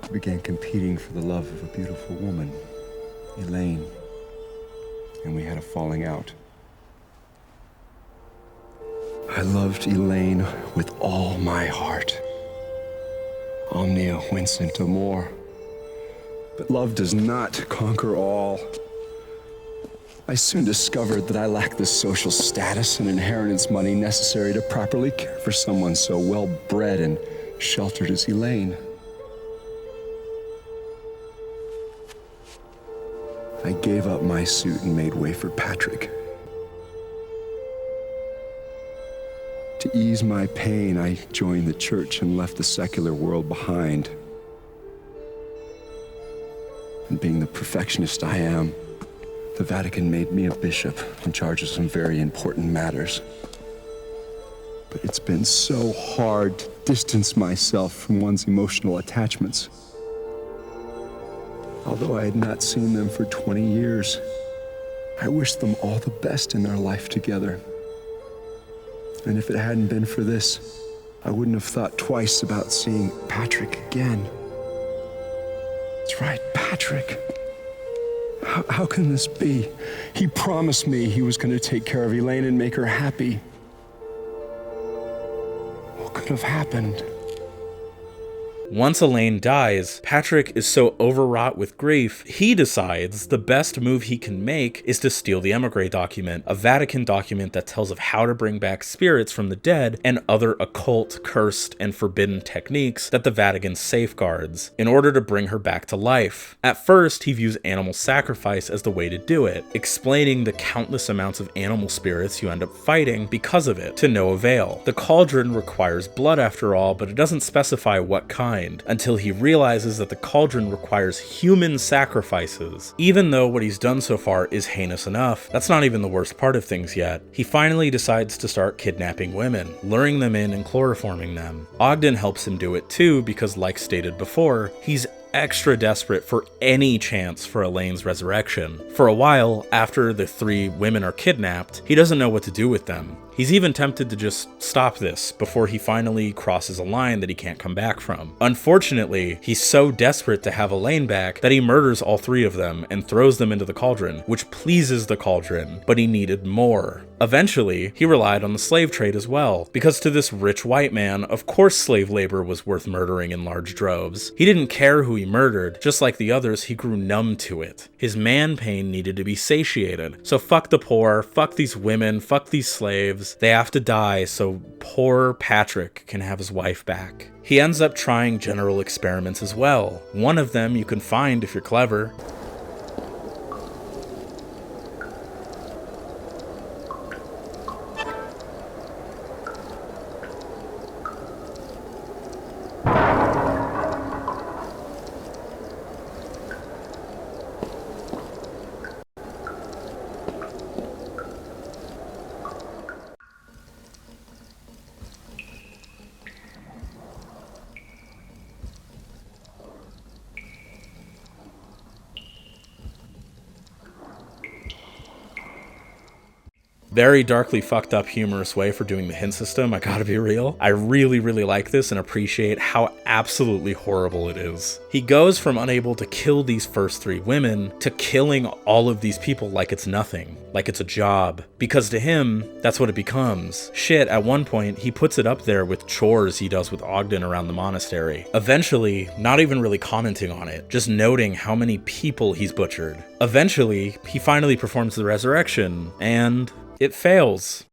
I began competing for the love of a beautiful woman, Elaine, and we had a falling out. I loved Elaine with all my heart. Omnia vincit amor. But love does not conquer all. I soon discovered that I lacked the social status and inheritance money necessary to properly care for someone so well-bred and sheltered as Elaine. I gave up my suit and made way for Patrick. To ease my pain, I joined the church and left the secular world behind. And being the perfectionist I am, the Vatican made me a bishop in charge of some very important matters. But it's been so hard to distance myself from one's emotional attachments. Although I had not seen them for 20 years, I wished them all the best in their life together. And if it hadn't been for this, I wouldn't have thought twice about seeing Patrick again. That's right, Patrick. How can this be? He promised me he was going to take care of Elaine and make her happy. What could have happened? Once Elaine dies, Patrick is so overwrought with grief, he decides the best move he can make is to steal the Emigre document, a Vatican document that tells of how to bring back spirits from the dead and other occult, cursed, and forbidden techniques that the Vatican safeguards, in order to bring her back to life. At first, he views animal sacrifice as the way to do it, explaining the countless amounts of animal spirits you end up fighting because of it, to no avail. The cauldron requires blood after all, but it doesn't specify what kind, until he realizes that the cauldron requires human sacrifices. Even though what he's done so far is heinous enough, that's not even the worst part of things yet. He finally decides to start kidnapping women, luring them in and chloroforming them. Ogden helps him do it too because, like stated before, he's extra desperate for any chance for Elaine's resurrection. For a while, after the 3 women are kidnapped, he doesn't know what to do with them. He's even tempted to just stop this before he finally crosses a line that he can't come back from. Unfortunately, he's so desperate to have Elaine back that he murders all 3 of them and throws them into the cauldron, which pleases the cauldron, but he needed more. Eventually, he relied on the slave trade as well, because to this rich white man, of course slave labor was worth murdering in large droves. He didn't care who he murdered, just like the others, he grew numb to it. His man pain needed to be satiated. So fuck the poor, fuck these women, fuck these slaves. They have to die so poor Patrick can have his wife back. He ends up trying general experiments as well. One of them you can find if you're clever. Very darkly fucked up humorous way for doing the hint system, I gotta be real. I really like this and appreciate how absolutely horrible it is. He goes from unable to kill these first 3 women to killing all of these people like it's nothing, like it's a job. Because to him, that's what it becomes. Shit, at one point, he puts it up there with chores he does with Ogden around the monastery. Eventually, not even really commenting on it, just noting how many people he's butchered. Eventually, he finally performs the resurrection, and it fails.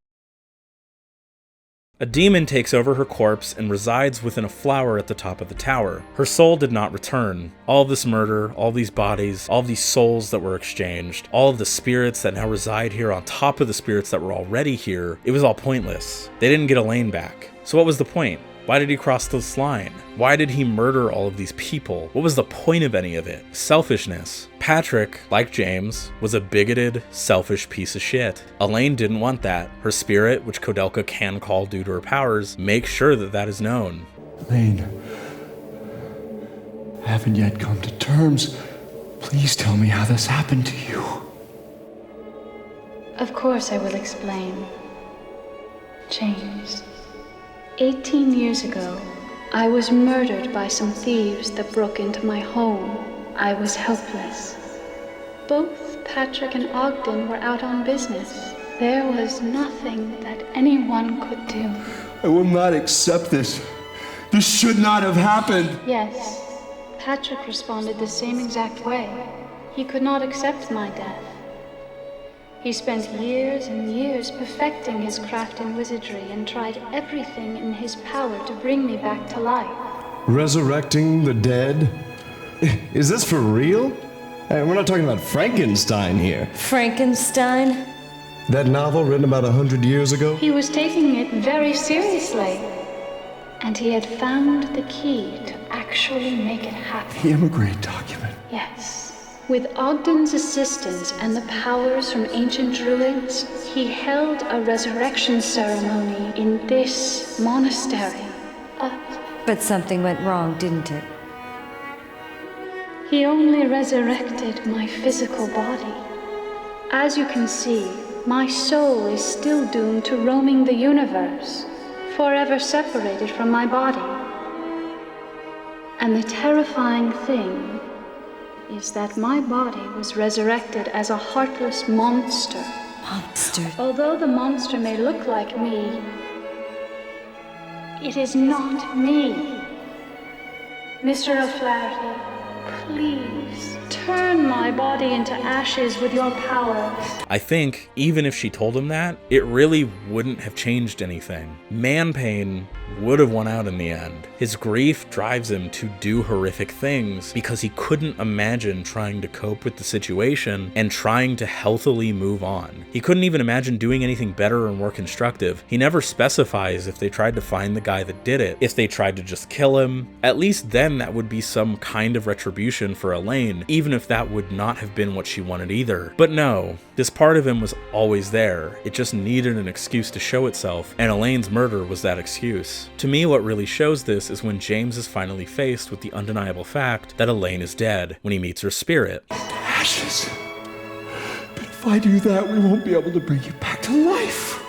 A demon takes over her corpse and resides within a flower at the top of the tower. Her soul did not return. All this murder, all these bodies, all these souls that were exchanged, all of the spirits that now reside here on top of the spirits that were already here, it was all pointless. They didn't get Elaine back. So what was the point? Why did he cross this line? Why did he murder all of these people? What was the point of any of it? Selfishness. Patrick, like James, was a bigoted, selfish piece of shit. Elaine didn't want that. Her spirit, which Koudelka can call due to her powers, makes sure that that is known. Elaine, I haven't yet come to terms. Please tell me how this happened to you. Of course I will explain. James. 18 years ago, I was murdered by some thieves that broke into my home. I was helpless. Both Patrick and Ogden were out on business. There was nothing that anyone could do. I will not accept this. This should not have happened. Yes, Patrick responded the same exact way. He could not accept my death. He spent years and years perfecting his craft in wizardry and tried everything in his power to bring me back to life. Resurrecting the dead? Is this for real? Hey, we're not talking about Frankenstein here. Frankenstein? That novel written about 100 years ago? He was taking it very seriously. And he had found the key to actually make it happen. The Emigre document. Yes. With Ogden's assistance and the powers from ancient druids, he held a resurrection ceremony in this monastery. But something went wrong, didn't it? He only resurrected my physical body. As you can see, my soul is still doomed to roaming the universe. forever separated from my body. And the terrifying thing is that my body was resurrected as a heartless monster. Monster. Although the monster may look like me, it is not me. Mr. O'Flaherty, please turn my body into ashes with your power. I think, even if she told him that, it really wouldn't have changed anything. Man pain would have won out in the end. His grief drives him to do horrific things because he couldn't imagine trying to cope with the situation and trying to healthily move on. He couldn't even imagine doing anything better or more constructive. He never specifies if they tried to find the guy that did it, if they tried to just kill him. At least then that would be some kind of retribution for Elaine, even if that would not have been what she wanted either. But no, this part of him was always there. It just needed an excuse to show itself, and Elaine's murder was that excuse. To me, what really shows this is when James is finally faced with the undeniable fact that Elaine is dead when he meets her spirit. Ashes. But if I do that, we won't be able to bring you back to life.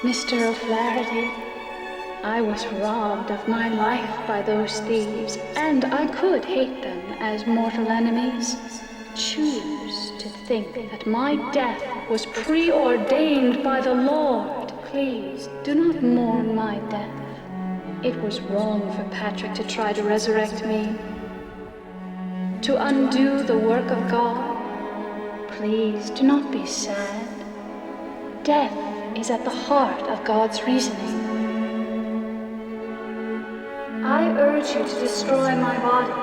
Mr. O'Flaherty, I was robbed of my life by those thieves, and I could hate them as mortal enemies. Choose to think that my death was preordained by the Lord. Please, do not mourn my death. It was wrong for Patrick to try to resurrect me, to undo the work of God. Please, do not be sad. Death is at the heart of God's reasoning. I urge you to destroy my body.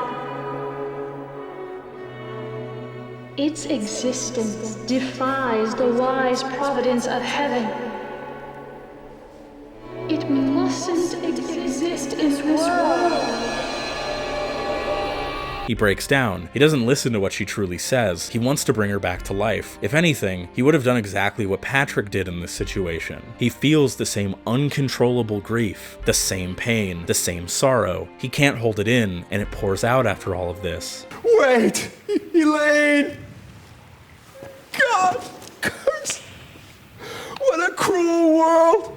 Its existence defies the wise providence of heaven. It mustn't exist in this world. He breaks down. He doesn't listen to what she truly says. He wants to bring her back to life. If anything, he would have done exactly what Patrick did in this situation. He feels the same uncontrollable grief, the same pain, the same sorrow. He can't hold it in, and it pours out after all of this. Wait! Elaine! God! Curse! What a cruel world!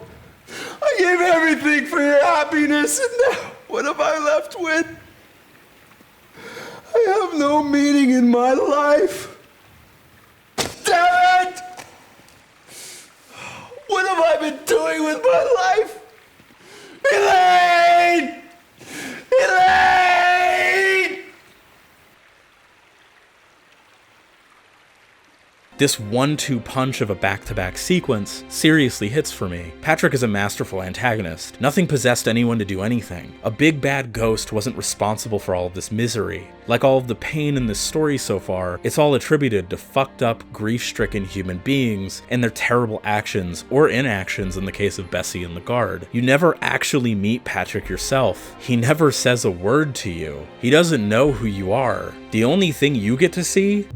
I gave everything for your happiness, and now what have I left with? I have no meaning in my life. Damn it! What have I been doing with my life? Elaine! Elaine! This 1-2 punch of a back-to-back sequence seriously hits for me. Patrick is a masterful antagonist. Nothing possessed anyone to do anything. A big bad ghost wasn't responsible for all of this misery. Like all of the pain in this story so far, it's all attributed to fucked up, grief-stricken human beings and their terrible actions, or inactions in the case of Bessie and the guard. You never actually meet Patrick yourself. He never says a word to you. He doesn't know who you are. The only thing you get to see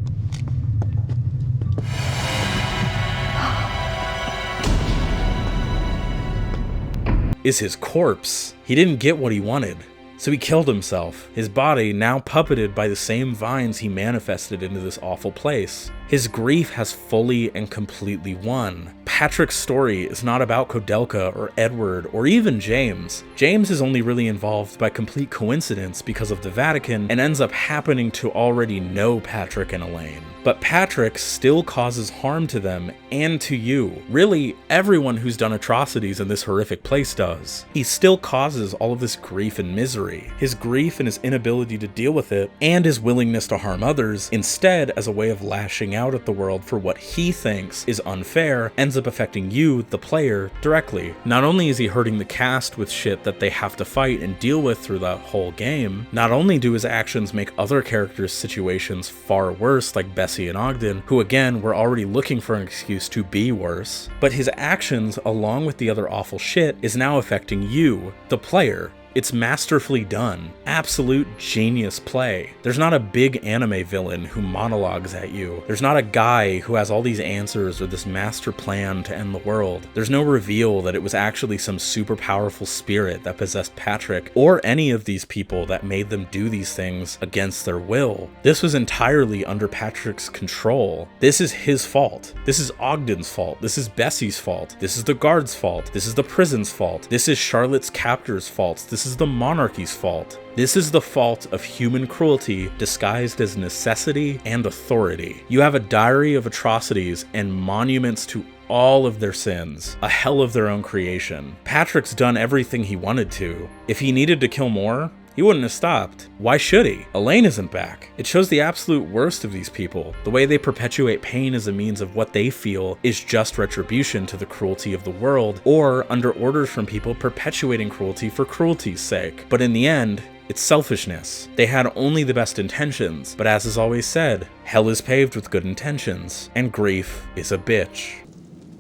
is his corpse. He didn't get what he wanted, so he killed himself, his body now puppeted by the same vines he manifested into this awful place. His grief has fully and completely won. Patrick's story is not about Koudelka or Edward or even James. James is only really involved by complete coincidence because of the Vatican and ends up happening to already know Patrick and Elaine. But Patrick still causes harm to them and to you. Really, everyone who's done atrocities in this horrific place does. He still causes all of this grief and misery. His grief and his inability to deal with it, and his willingness to harm others, instead as a way of lashing out at the world for what he thinks is unfair, ends up affecting you, the player, directly. Not only is he hurting the cast with shit that they have to fight and deal with through that whole game, not only do his actions make other characters' situations far worse, like Bessie and Ogden, who again were already looking for an excuse to be worse, but his actions, along with the other awful shit, is now affecting you, the player, It's masterfully done. Absolute genius play. There's not a big anime villain who monologues at you. There's not a guy who has all these answers or this master plan to end the world. There's no reveal that it was actually some super powerful spirit that possessed Patrick or any of these people that made them do these things against their will. This was entirely under Patrick's control. This is his fault. This is Ogden's fault. This is Bessie's fault. This is the guard's fault. This is the prison's fault. This is Charlotte's captor's fault. This is the monarchy's fault. This is the fault of human cruelty disguised as necessity and authority. You have a diary of atrocities and monuments to all of their sins, a hell of their own creation. Patrick's done everything he wanted to. If he needed to kill more, he wouldn't have stopped. Why should he? Elaine isn't back. It shows the absolute worst of these people. The way they perpetuate pain as a means of what they feel is just retribution to the cruelty of the world, or under orders from people perpetuating cruelty for cruelty's sake. But in the end, it's selfishness. They had only the best intentions, but as is always said, hell is paved with good intentions, and grief is a bitch.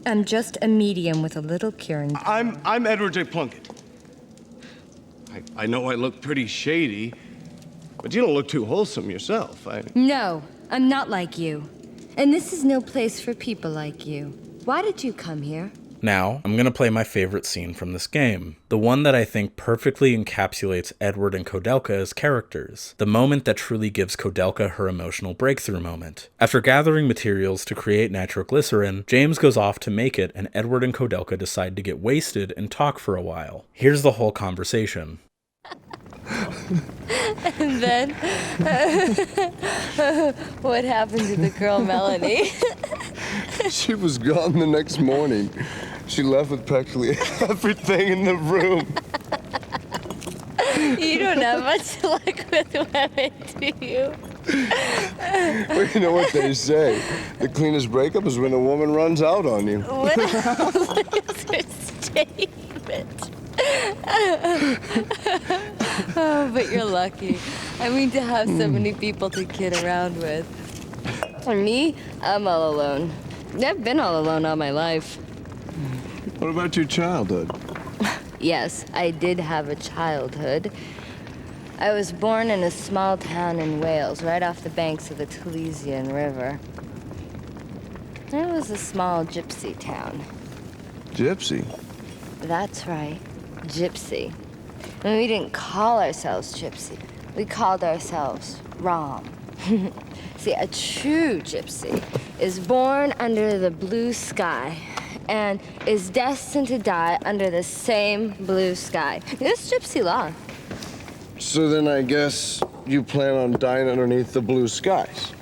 I'm just a medium with a little curing. I'm Edward J. Plunkett. I know I look pretty shady, but you don't look too wholesome yourself. No, I'm not like you. And this is no place for people like you. Why did you come here? Now, I'm gonna play my favorite scene from this game. The one that I think perfectly encapsulates Edward and Koudelka as characters. The moment that truly gives Koudelka her emotional breakthrough moment. After gathering materials to create nitroglycerin, James goes off to make it and Edward and Koudelka decide to get wasted and talk for a while. Here's the whole conversation. And then, what happened to the girl Melanie? She was gone the next morning. She left with practically everything in the room. You don't have much luck with women, do you? Well, you know what they say. The cleanest breakup is when a woman runs out on you. What else is her statement? Oh, but you're lucky. I mean, to have so many people to kid around with. For me, I'm all alone. I've been all alone all my life. What about your childhood? Yes, I did have a childhood. I was born in a small town in Wales, right off the banks of the Taliesin River. It was a small gypsy town. Gypsy? That's right, gypsy. And we didn't call ourselves gypsy. We called ourselves Rom. See, a true gypsy is born under the blue sky and is destined to die under the same blue sky. It's gypsy law. So then I guess you plan on dying underneath the blue skies?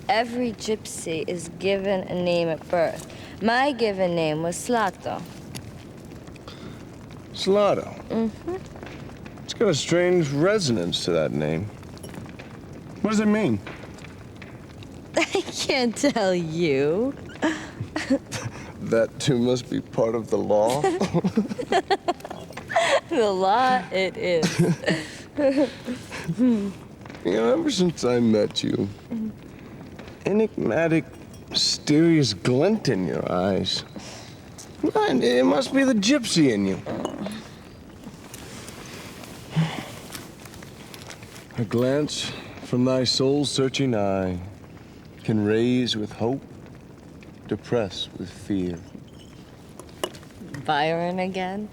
Every gypsy is given a name at birth. My given name was Slato. Slato? Mm-hmm. It's got a strange resonance to that name. What does it mean? I can't tell you. That too must be part of the law? The law it is. You know, ever since I met you, enigmatic, mysterious glint in your eyes. Man, it must be the gypsy in you. A glance from thy soul-searching eye can raise with hope, depress with fear. Byron again?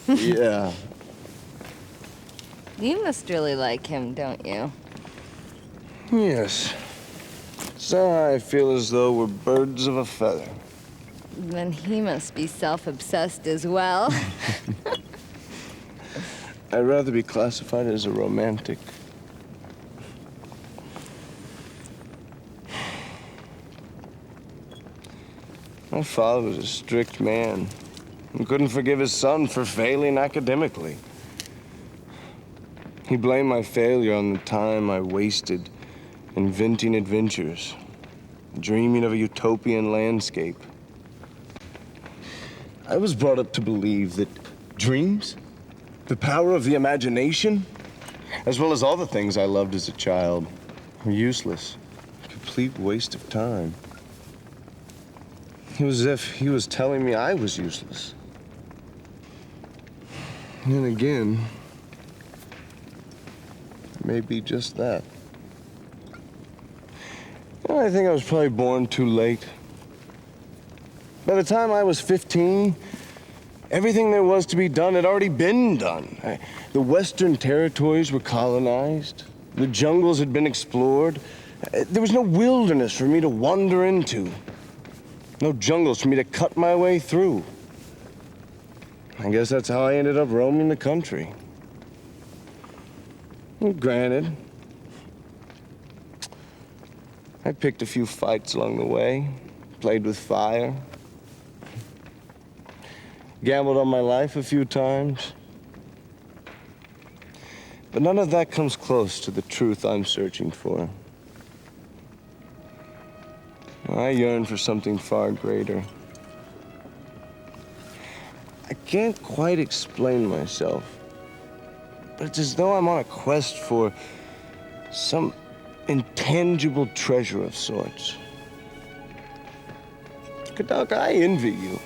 Yeah. You must really like him, don't you? Yes. Somehow I feel as though we're birds of a feather. Then he must be self-obsessed as well. I'd rather be classified as a romantic. My father was a strict man and couldn't forgive his son for failing academically. He blamed my failure on the time I wasted inventing adventures, dreaming of a utopian landscape. I was brought up to believe that dreams, the power of the imagination, as well as all the things I loved as a child, were useless, a complete waste of time. It was as if he was telling me I was useless. And then again, it may be just that. I think I was probably born too late. By the time I was 15, everything there was to be done had already been done. The Western territories were colonized. The jungles had been explored. There was no wilderness for me to wander into. No jungles for me to cut my way through. I guess that's how I ended up roaming the country. And granted, I picked a few fights along the way, played with fire, gambled on my life a few times. But none of that comes close to the truth I'm searching for. I yearn for something far greater. I can't quite explain myself, but it's as though I'm on a quest for some intangible treasure of sorts. Koudelka, I envy you.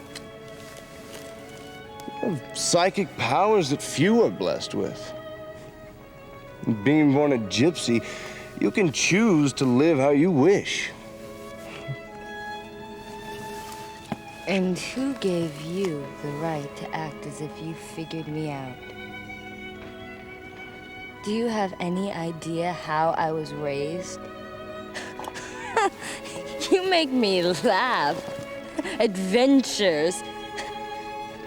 You have psychic powers that few are blessed with. Being born a gypsy, you can choose to live how you wish. And who gave you the right to act as if you figured me out? Do you have any idea how I was raised? You make me laugh. Adventures.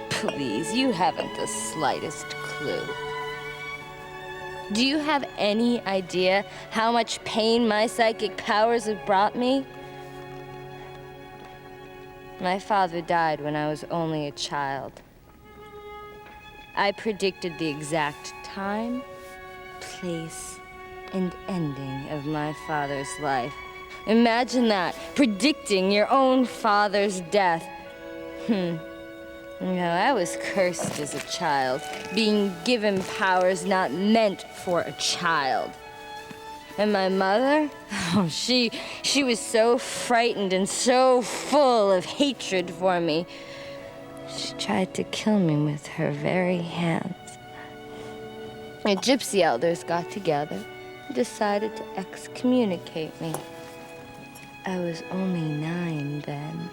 Please, you haven't the slightest clue. Do you have any idea how much pain my psychic powers have brought me? My father died when I was only a child. I predicted the exact time, place, and ending of my father's life. Imagine that, predicting your own father's death. No, I was cursed as a child, being given powers not meant for a child. And my mother? Oh, she was so frightened and so full of hatred for me. She tried to kill me with her very hands. The gypsy elders got together and decided to excommunicate me. I was only 9 then.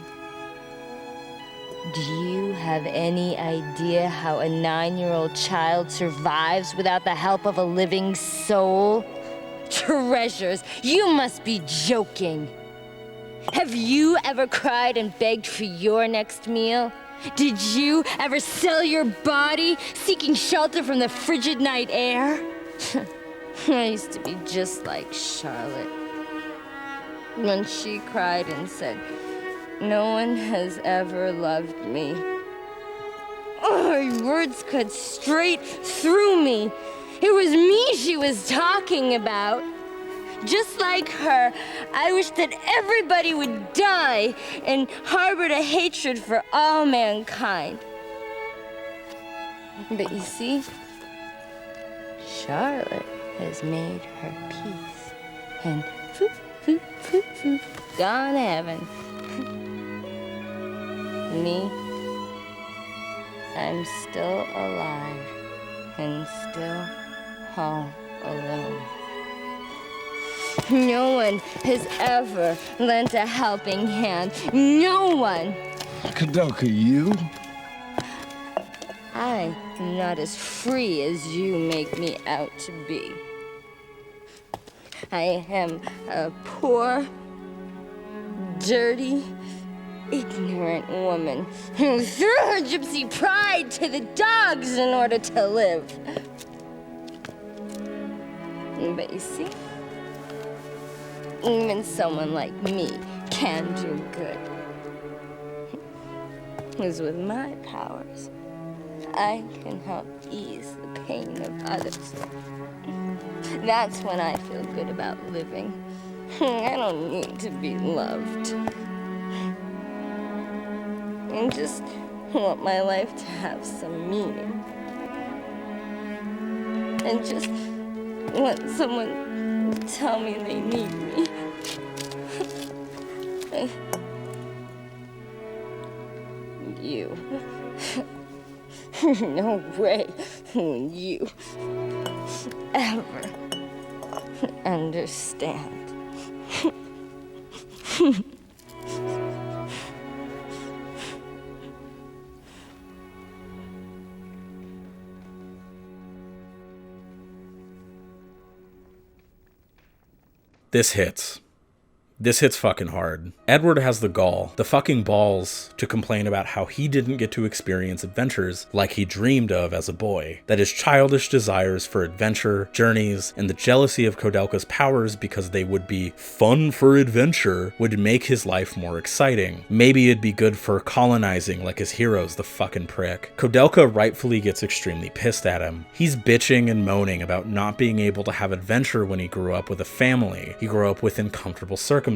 Do you have any idea how a 9-year-old child survives without the help of a living soul? Treasures, you must be joking. Have you ever cried and begged for your next meal? Did you ever sell your body, seeking shelter from the frigid night air? I used to be just like Charlotte. When she cried and said, "No one has ever loved me." Oh, her words cut straight through me. It was me she was talking about. Just like her, I wish that everybody would die and harbored a hatred for all mankind. But you see, Charlotte has made her peace and gone to heaven. Me, I'm still alive and still all alone. No one has ever lent a helping hand. No one. Koudelka, you? I am not as free as you make me out to be. I am a poor, dirty, ignorant woman who threw her gypsy pride to the dogs in order to live. But you see, even someone like me can do good. Because with my powers, I can help ease the pain of others. That's when I feel good about living. I don't need to be loved. I just want my life to have some meaning. And just want someone to tell me they need me. You. No way. Will you ever understand? This hits. This hits fucking hard. Edward has the gall, the fucking balls, to complain about how he didn't get to experience adventures like he dreamed of as a boy. That his childish desires for adventure, journeys, and the jealousy of Koudelka's powers because they would be fun for adventure would make his life more exciting. Maybe it'd be good for colonizing like his heroes, the fucking prick. Koudelka rightfully gets extremely pissed at him. He's bitching and moaning about not being able to have adventure when he grew up with a family. He grew up within comfortable circumstances.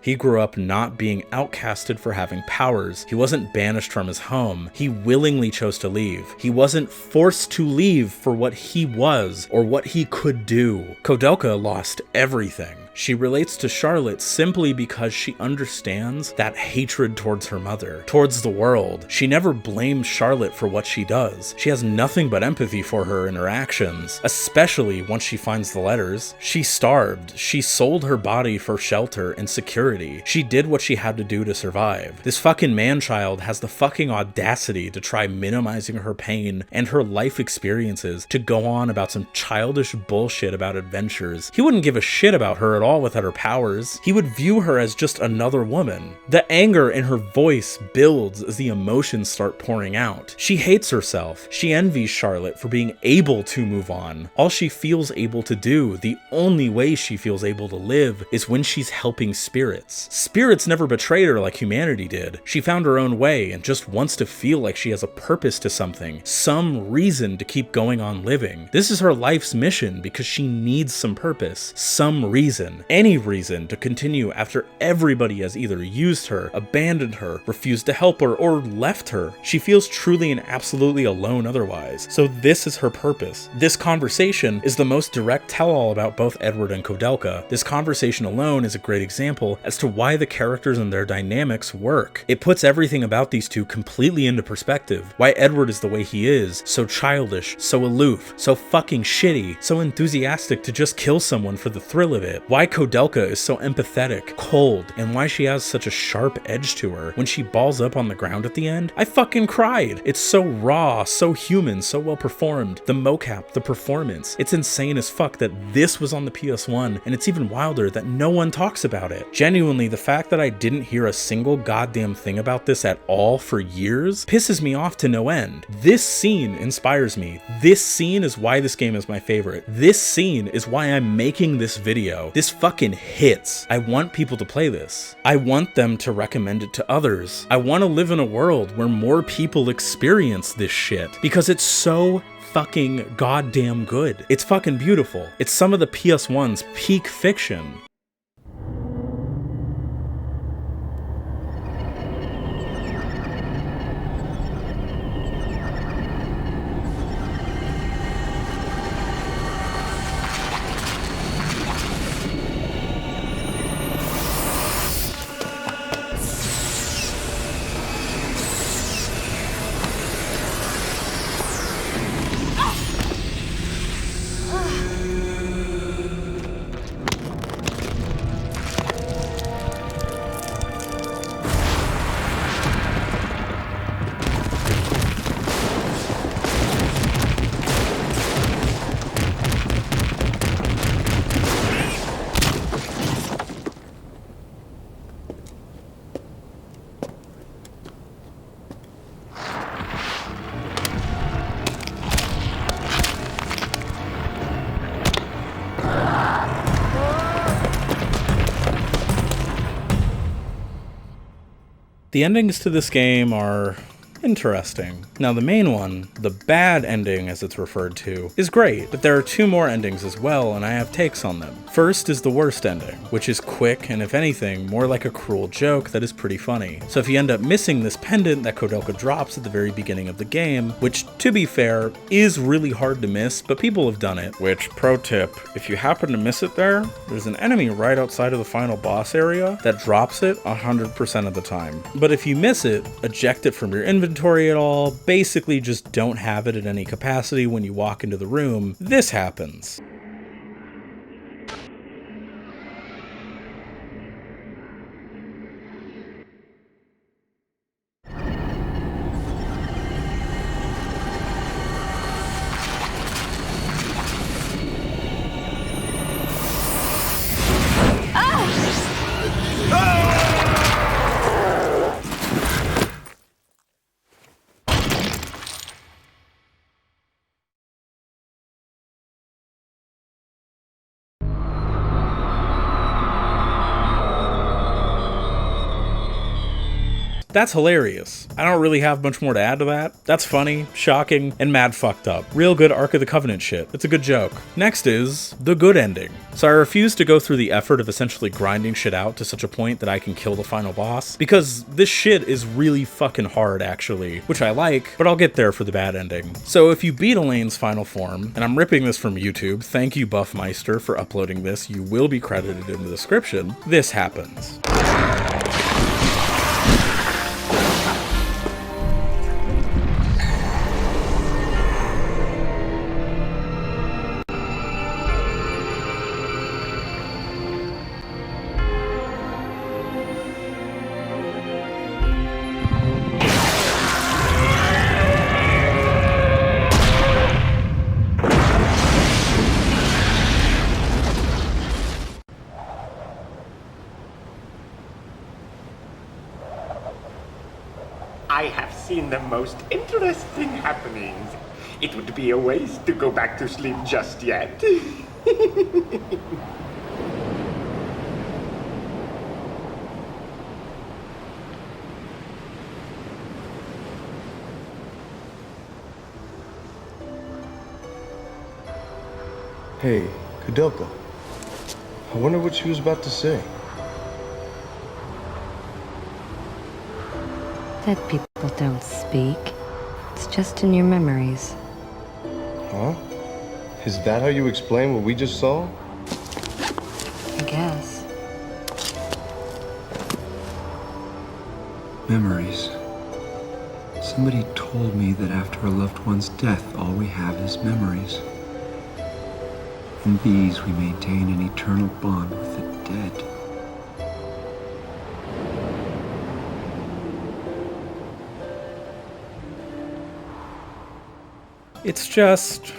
He grew up not being outcasted for having powers. He wasn't banished from his home. He willingly chose to leave. He wasn't forced to leave for what he was or what he could do. Koudelka lost everything. She relates to Charlotte simply because she understands that hatred towards her mother, towards the world. She never blames Charlotte for what she does. She has nothing but empathy for her in her actions, especially once she finds the letters. She starved. She sold her body for shelter and security. She did what she had to do to survive. This fucking man-child has the fucking audacity to try minimizing her pain and her life experiences to go on about some childish bullshit about adventures. He wouldn't give a shit about her at all without her powers. He would view her as just another woman. The anger in her voice builds as the emotions start pouring out. She hates herself. She envies Charlotte for being able to move on. All she feels able to do, the only way she feels able to live, is when she's helping spirits. Spirits never betrayed her like humanity did. She found her own way and just wants to feel like she has a purpose to something, some reason to keep going on living. This is her life's mission because she needs some purpose, some reason. Any reason to continue after everybody has either used her, abandoned her, refused to help her, or left her. She feels truly and absolutely alone otherwise. So this is her purpose. This conversation is the most direct tell-all about both Edward and Koudelka. This conversation alone is a great example as to why the characters and their dynamics work. It puts everything about these two completely into perspective. Why Edward is the way he is, so childish, so aloof, so fucking shitty, so enthusiastic to just kill someone for the thrill of it. Why Koudelka is so empathetic, cold, and why she has such a sharp edge to her. When she balls up on the ground at the end, I fucking cried. It's so raw, so human, so well performed. The mocap, the performance. It's insane as fuck that this was on the PS1, and it's even wilder that no one talks about it. Genuinely, the fact that I didn't hear a single goddamn thing about this at all for years pisses me off to no end. This scene inspires me. This scene is why this game is my favorite. This scene is why I'm making this video. This fucking hits. I want people to play this. I want them to recommend it to others. I want to live in a world where more people experience this shit because it's so fucking goddamn good. It's fucking beautiful. It's some of the PS1's peak fiction. The endings to this game are interesting. Now the main one, the bad ending as it's referred to, is great, but there are two more endings as well and I have takes on them. First is the worst ending, which is quick and if anything, more like a cruel joke that is pretty funny. So if you end up missing this pendant that Koudelka drops at the very beginning of the game, which to be fair, is really hard to miss, but people have done it, which, pro tip, if you happen to miss it there's an enemy right outside of the final boss area that drops it 100% of the time. But if you miss it, eject it from your inventory inventory at all, basically just don't have it in any capacity when you walk into the room, this happens. That's hilarious. I don't really have much more to add to that. That's funny, shocking, and mad fucked up. Real good Ark of the Covenant shit. It's a good joke. Next is the good ending. So I refuse to go through the effort of essentially grinding shit out to such a point that I can kill the final boss, because this shit is really fucking hard actually, which I like, but I'll get there for the bad ending. So if you beat Elaine's final form, and I'm ripping this from YouTube, thank you Buffmeister for uploading this, you will be credited in the description, this happens. I have seen the most interesting happenings. It would be a waste to go back to sleep just yet. Hey, Koudelka. I wonder what she was about to say. Dead people don't speak. It's just in your memories. Huh? Is that how you explain what we just saw? I guess. Memories. Somebody told me that after a loved one's death, all we have is memories. In these, we maintain an eternal bond with the dead. It's just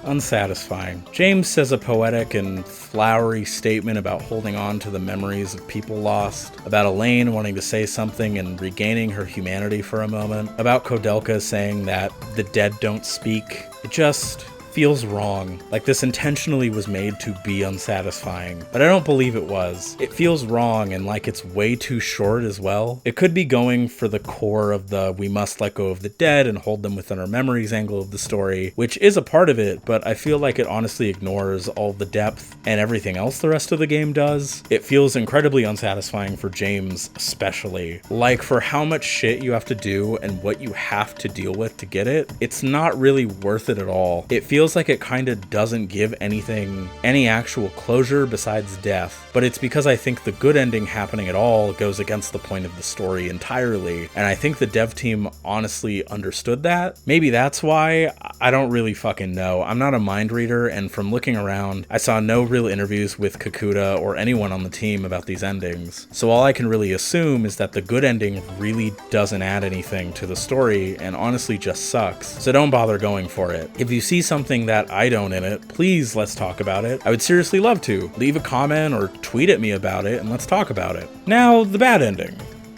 unsatisfying. James says a poetic and flowery statement about holding on to the memories of people lost, about Elaine wanting to say something and regaining her humanity for a moment, about Koudelka saying that the dead don't speak. It just feels wrong, like this intentionally was made to be unsatisfying, but I don't believe it was. It feels wrong and like it's way too short as well. It could be going for the core of the we must let go of the dead and hold them within our memories angle of the story, which is a part of it, but I feel like it honestly ignores all the depth and everything else the rest of the game does. It feels incredibly unsatisfying for James especially. Like for how much shit you have to do and what you have to deal with to get it, it's not really worth it at all. It feels like it kind of doesn't give anything any actual closure besides death, but it's because I think the good ending happening at all goes against the point of the story entirely, and I think the dev team honestly understood that. Maybe that's why. I don't really fucking know. I'm not a mind reader, and from looking around, I saw no real interviews with Kakuta or anyone on the team about these endings, so all I can really assume is that the good ending really doesn't add anything to the story and honestly just sucks, so don't bother going for it. If you see something that I don't in it, please let's talk about it. I would seriously love to. Leave a comment or tweet at me about it and let's talk about it. Now, the bad ending.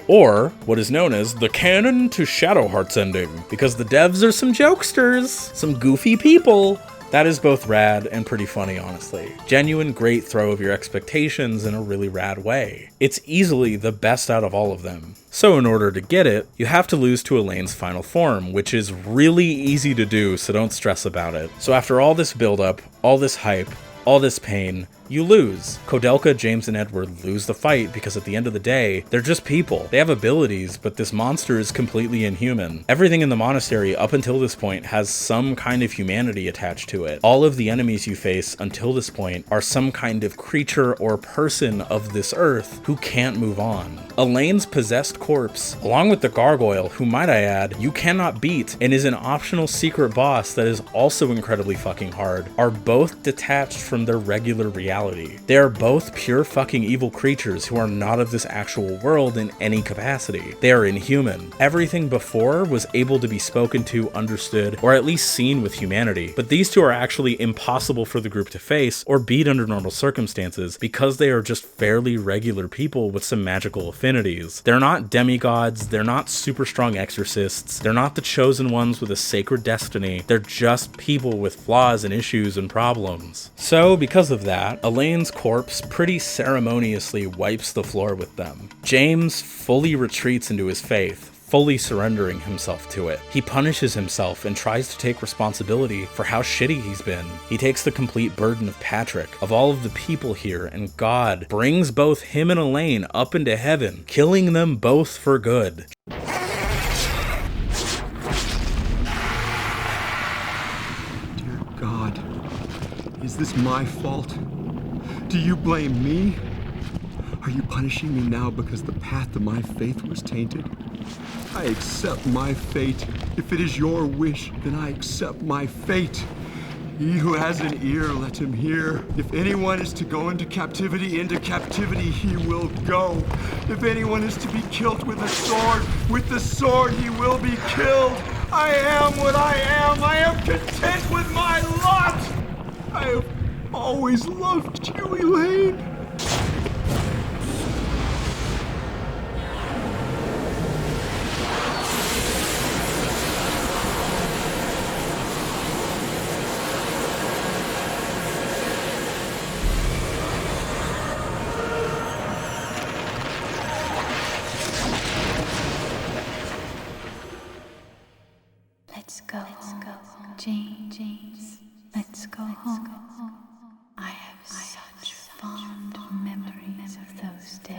Or what is known as the canon to Shadow Heart's ending, because the devs are some jokesters, some goofy people. That is both rad and pretty funny, honestly. Genuine great throw of your expectations in a really rad way. It's easily the best out of all of them. So in order to get it, you have to lose to Elaine's final form, which is really easy to do, so don't stress about it. So after all this buildup, all this hype, all this pain, you lose. Koudelka, James, and Edward lose the fight because at the end of the day, they're just people. They have abilities, but this monster is completely inhuman. Everything in the monastery up until this point has some kind of humanity attached to it. All of the enemies you face until this point are some kind of creature or person of this earth who can't move on. Elaine's possessed corpse, along with the gargoyle, who might I add, you cannot beat and is an optional secret boss that is also incredibly fucking hard, are both detached from their regular reality. They are both pure fucking evil creatures who are not of this actual world in any capacity. They are inhuman. Everything before was able to be spoken to, understood, or at least seen with humanity, but these two are actually impossible for the group to face or beat under normal circumstances because they are just fairly regular people with some magical affinities. They're not demigods, they're not super strong exorcists, they're not the chosen ones with a sacred destiny, they're just people with flaws and issues and problems. So because of that, Elaine's corpse pretty ceremoniously wipes the floor with them. James fully retreats into his faith, fully surrendering himself to it. He punishes himself and tries to take responsibility for how shitty he's been. He takes the complete burden of Patrick, of all of the people here, and God brings both him and Elaine up into heaven, killing them both for good. Dear God, is this my fault? Do you blame me? Are you punishing me now because the path to my faith was tainted? I accept my fate. If it is your wish, then I accept my fate. He who has an ear, let him hear. If anyone is to go into captivity he will go. If anyone is to be killed with the sword he will be killed. I am what I am. I am content with my lot. I have always loved you, Elaine. James, let's go home. I have such fond memories of those days.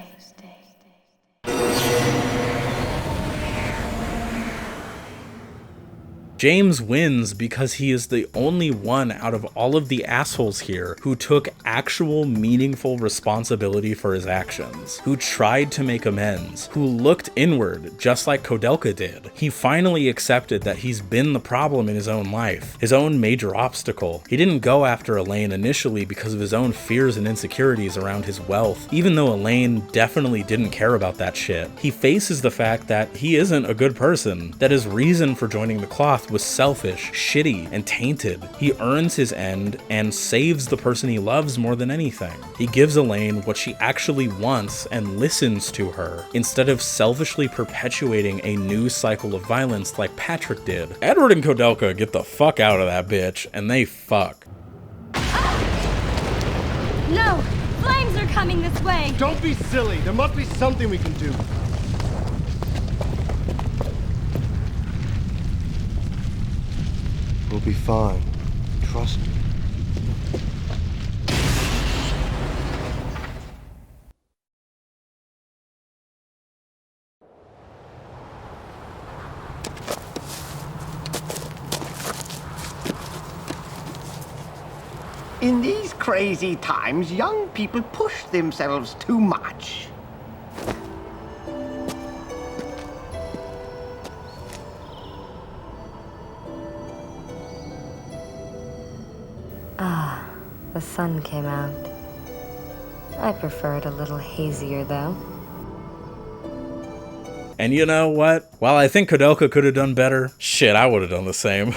James wins because he is the only one out of all of the assholes here who took actual meaningful responsibility for his actions, who tried to make amends, who looked inward just like Koudelka did. He finally accepted that he's been the problem in his own life, his own major obstacle. He didn't go after Elaine initially because of his own fears and insecurities around his wealth, even though Elaine definitely didn't care about that shit. He faces the fact that he isn't a good person, that his reason for joining the cloth was selfish, shitty, and tainted. He earns his end and saves the person he loves more than anything. He gives Elaine what she actually wants and listens to her, instead of selfishly perpetuating a new cycle of violence like Patrick did. Edward and Koudelka get the fuck out of that bitch, and they fuck. No! Flames are coming this way! Don't be silly. There must be something we can do. We'll be fine. Trust me. In these crazy times, young people push themselves too much. Ah, the sun came out. I prefer it a little hazier, though. And you know what? While I think Koudelka could have done better, shit, I would have done the same.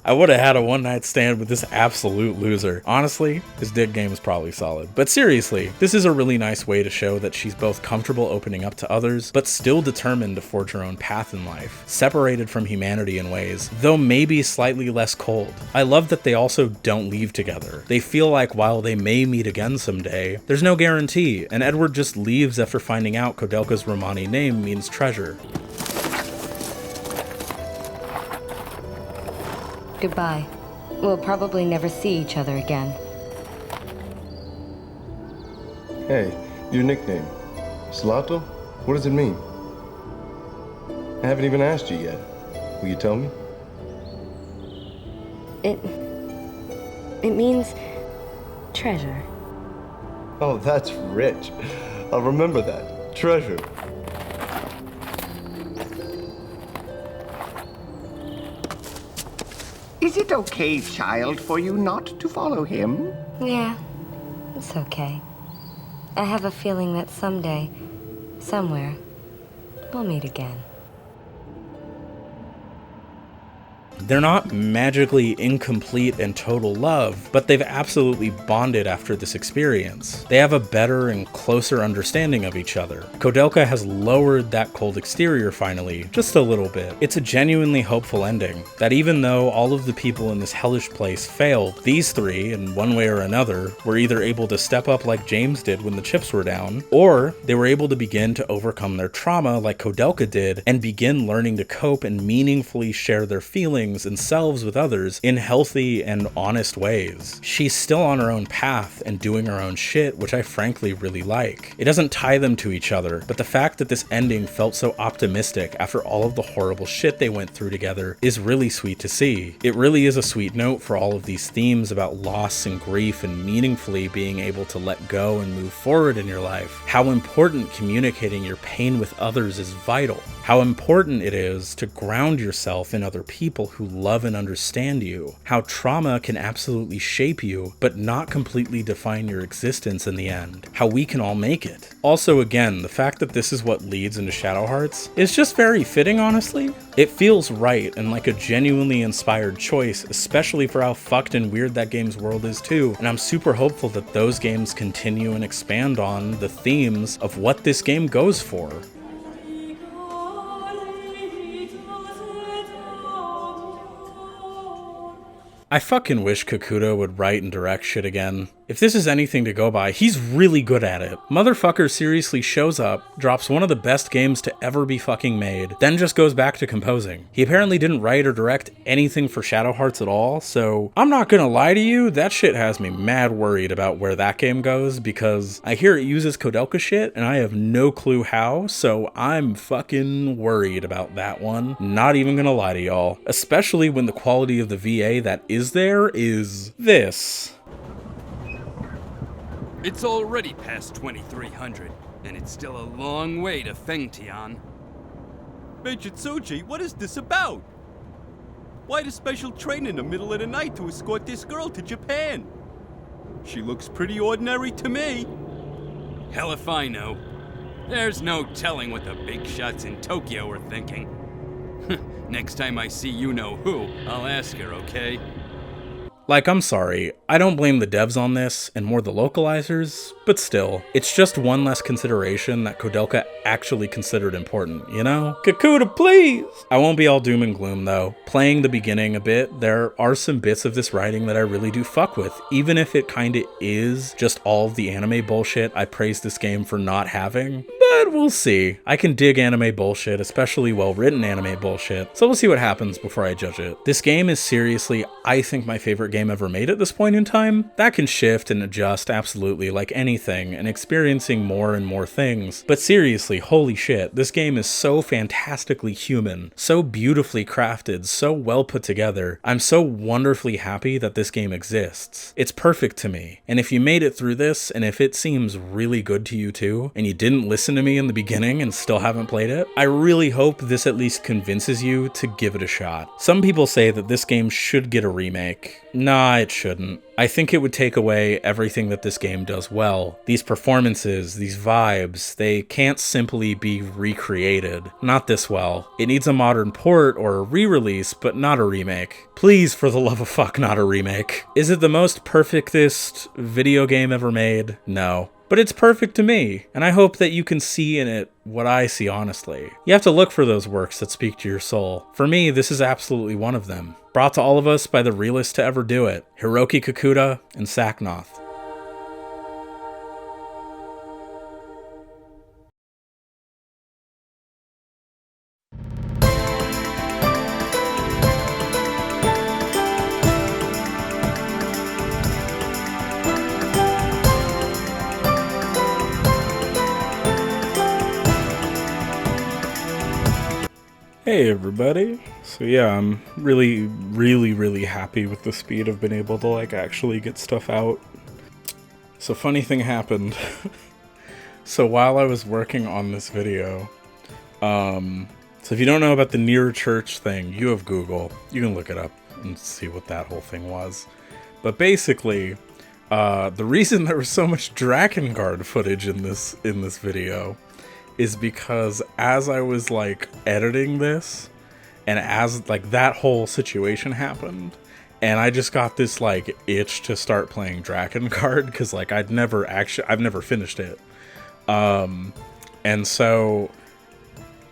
I would have had a one-night stand with this absolute loser. Honestly, his dick game is probably solid. But seriously, this is a really nice way to show that she's both comfortable opening up to others, but still determined to forge her own path in life, separated from humanity in ways, though maybe slightly less cold. I love that they also don't leave together. They feel like while they may meet again someday, there's no guarantee, and Edward just leaves after finding out Koudelka's Romani name means treasure. Goodbye. We'll probably never see each other again. Hey, your nickname. Slato? What does it mean? I haven't even asked you yet. Will you tell me? It means treasure. Oh, that's rich. I'll remember that. Treasure. Is it okay, child, for you not to follow him? Yeah, it's okay. I have a feeling that someday, somewhere, we'll meet again. They're not magically incomplete and total love, but they've absolutely bonded after this experience. They have a better and closer understanding of each other. Koudelka has lowered that cold exterior finally, just a little bit. It's a genuinely hopeful ending, that even though all of the people in this hellish place failed, these three, in one way or another, were either able to step up like James did when the chips were down, or they were able to begin to overcome their trauma like Koudelka did, and begin learning to cope and meaningfully share their feelings and selves with others in healthy and honest ways. She's still on her own path and doing her own shit, which I frankly really like. It doesn't tie them to each other, but the fact that this ending felt so optimistic after all of the horrible shit they went through together is really sweet to see. It really is a sweet note for all of these themes about loss and grief and meaningfully being able to let go and move forward in your life. How important communicating your pain with others is vital. How important it is to ground yourself in other people who love and understand you. How trauma can absolutely shape you, but not completely define your existence in the end. How we can all make it. Also, again, the fact that this is what leads into Shadow Hearts is just very fitting, honestly. It feels right and like a genuinely inspired choice, especially for how fucked and weird that game's world is too, and I'm super hopeful that those games continue and expand on the themes of what this game goes for. I fucking wish Kakuta would write and direct shit again. If this is anything to go by, he's really good at it. Motherfucker seriously shows up, drops one of the best games to ever be fucking made, then just goes back to composing. He apparently didn't write or direct anything for Shadow Hearts at all, so I'm not gonna lie to you, that shit has me mad worried about where that game goes, because I hear it uses Koudelka shit, and I have no clue how, so I'm fucking worried about that one. Not even gonna lie to y'all. Especially when the quality of the VA that is there is this. It's already past 2300, and it's still a long way to Fengtian. Major Tsuji, what is this about? Why the special train in the middle of the night to escort this girl to Japan? She looks pretty ordinary to me. Hell if I know. There's no telling what the big shots in Tokyo are thinking. Next time I see you-know-who, I'll ask her, okay? Like, I'm sorry, I don't blame the devs on this, and more the localizers, but still, it's just one less consideration that Koudelka actually considered important, you know? Kakuta, please! I won't be all doom and gloom, though. Playing the beginning a bit, there are some bits of this writing that I really do fuck with, even if it kinda is just all of the anime bullshit I praise this game for not having. But we'll see. I can dig anime bullshit, especially well-written anime bullshit, so we'll see what happens before I judge it. This game is seriously, I think, my favorite game ever made at this point in time. That can shift and adjust absolutely like anything, and experiencing more and more things. But seriously, holy shit, this game is so fantastically human, so beautifully crafted, so well put together. I'm so wonderfully happy that this game exists. It's perfect to me. And if you made it through this, and if it seems really good to you too, and you didn't listen to me in the beginning and still haven't played it, I really hope this at least convinces you to give it a shot. Some people say that this game should get a remake. Nah, it shouldn't. I think it would take away everything that this game does well. These performances, these vibes, they can't simply be recreated. Not this well. It needs a modern port or a re-release, but not a remake. Please, for the love of fuck, not a remake. Is it the most perfectest video game ever made? No. But it's perfect to me, and I hope that you can see in it what I see honestly. You have to look for those works that speak to your soul. For me, this is absolutely one of them. Brought to all of us by the realest to ever do it, Hiroki Kakuta and Sacnoth. Hey everybody. So yeah, I'm really happy with the speed I've been able to like actually get stuff out. So funny thing happened. So while I was working on this video, so if you don't know about the Near Church thing, you have Google. You can look it up and see what that whole thing was. But basically, the reason there was so much Drakengard footage in this video is because as I was like editing this, and as like that whole situation happened, and I just got this like itch to start playing Drakengard because like I've never finished it, and so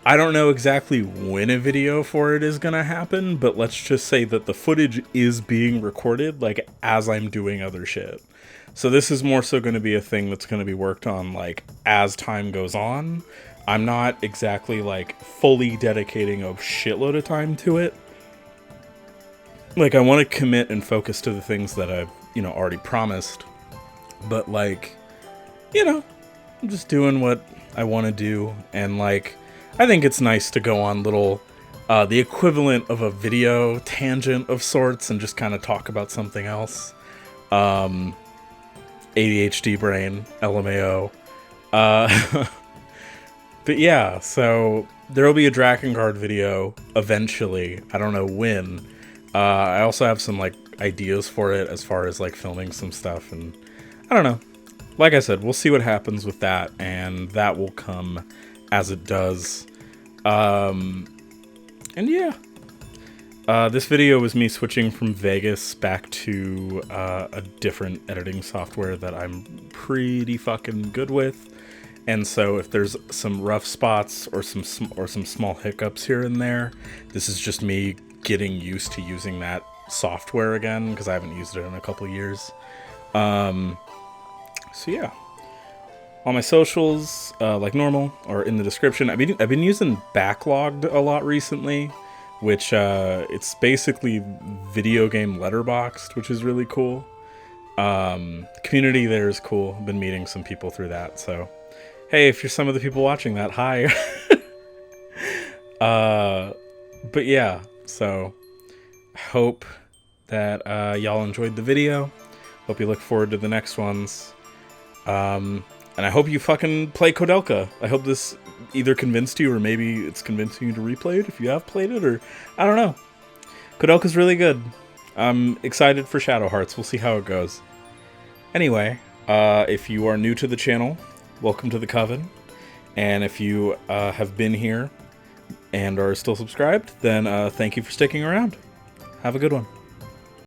I don't know exactly when a video for it is gonna happen, but let's just say that the footage is being recorded like as I'm doing other shit. So this is more so going to be a thing that's going to be worked on like as time goes on. I'm not exactly like fully dedicating a shitload of time to it. Like I want to commit and focus to the things that I've, already promised. But like, I'm just doing what I want to do. And like, I think it's nice to go on little, the equivalent of a video tangent of sorts and just kind of talk about something else. ADHD brain, LMAO. But yeah, so there'll be a Drakengard video eventually. I don't know when. I also have some like ideas for it as far as like filming some stuff, and I don't know. Like I said, we'll see what happens with that, and that will come as it does. And yeah. This video was me switching from Vegas back to a different editing software that I'm pretty fucking good with. And so if there's some rough spots or some small hiccups here and there, this is just me getting used to using that software again because I haven't used it in a couple years. So yeah. All my socials, like normal, are in the description. I've been using Backlogged a lot recently, which it's basically video game Letterboxd, which is really cool. Community there is cool. I've been meeting some people through that, so hey, if you're some of the people watching that, hi. But yeah, so I hope that y'all enjoyed the video. Hope you look forward to the next ones. And I hope you fucking play Koudelka. I hope this either convinced you or maybe it's convincing you to replay it if you have played it, or I don't know. Koudelka's really good. I'm excited for Shadow Hearts. We'll see how it goes. Anyway, if you are new to the channel, welcome to the Coven. And if you have been here and are still subscribed, then thank you for sticking around. Have a good one.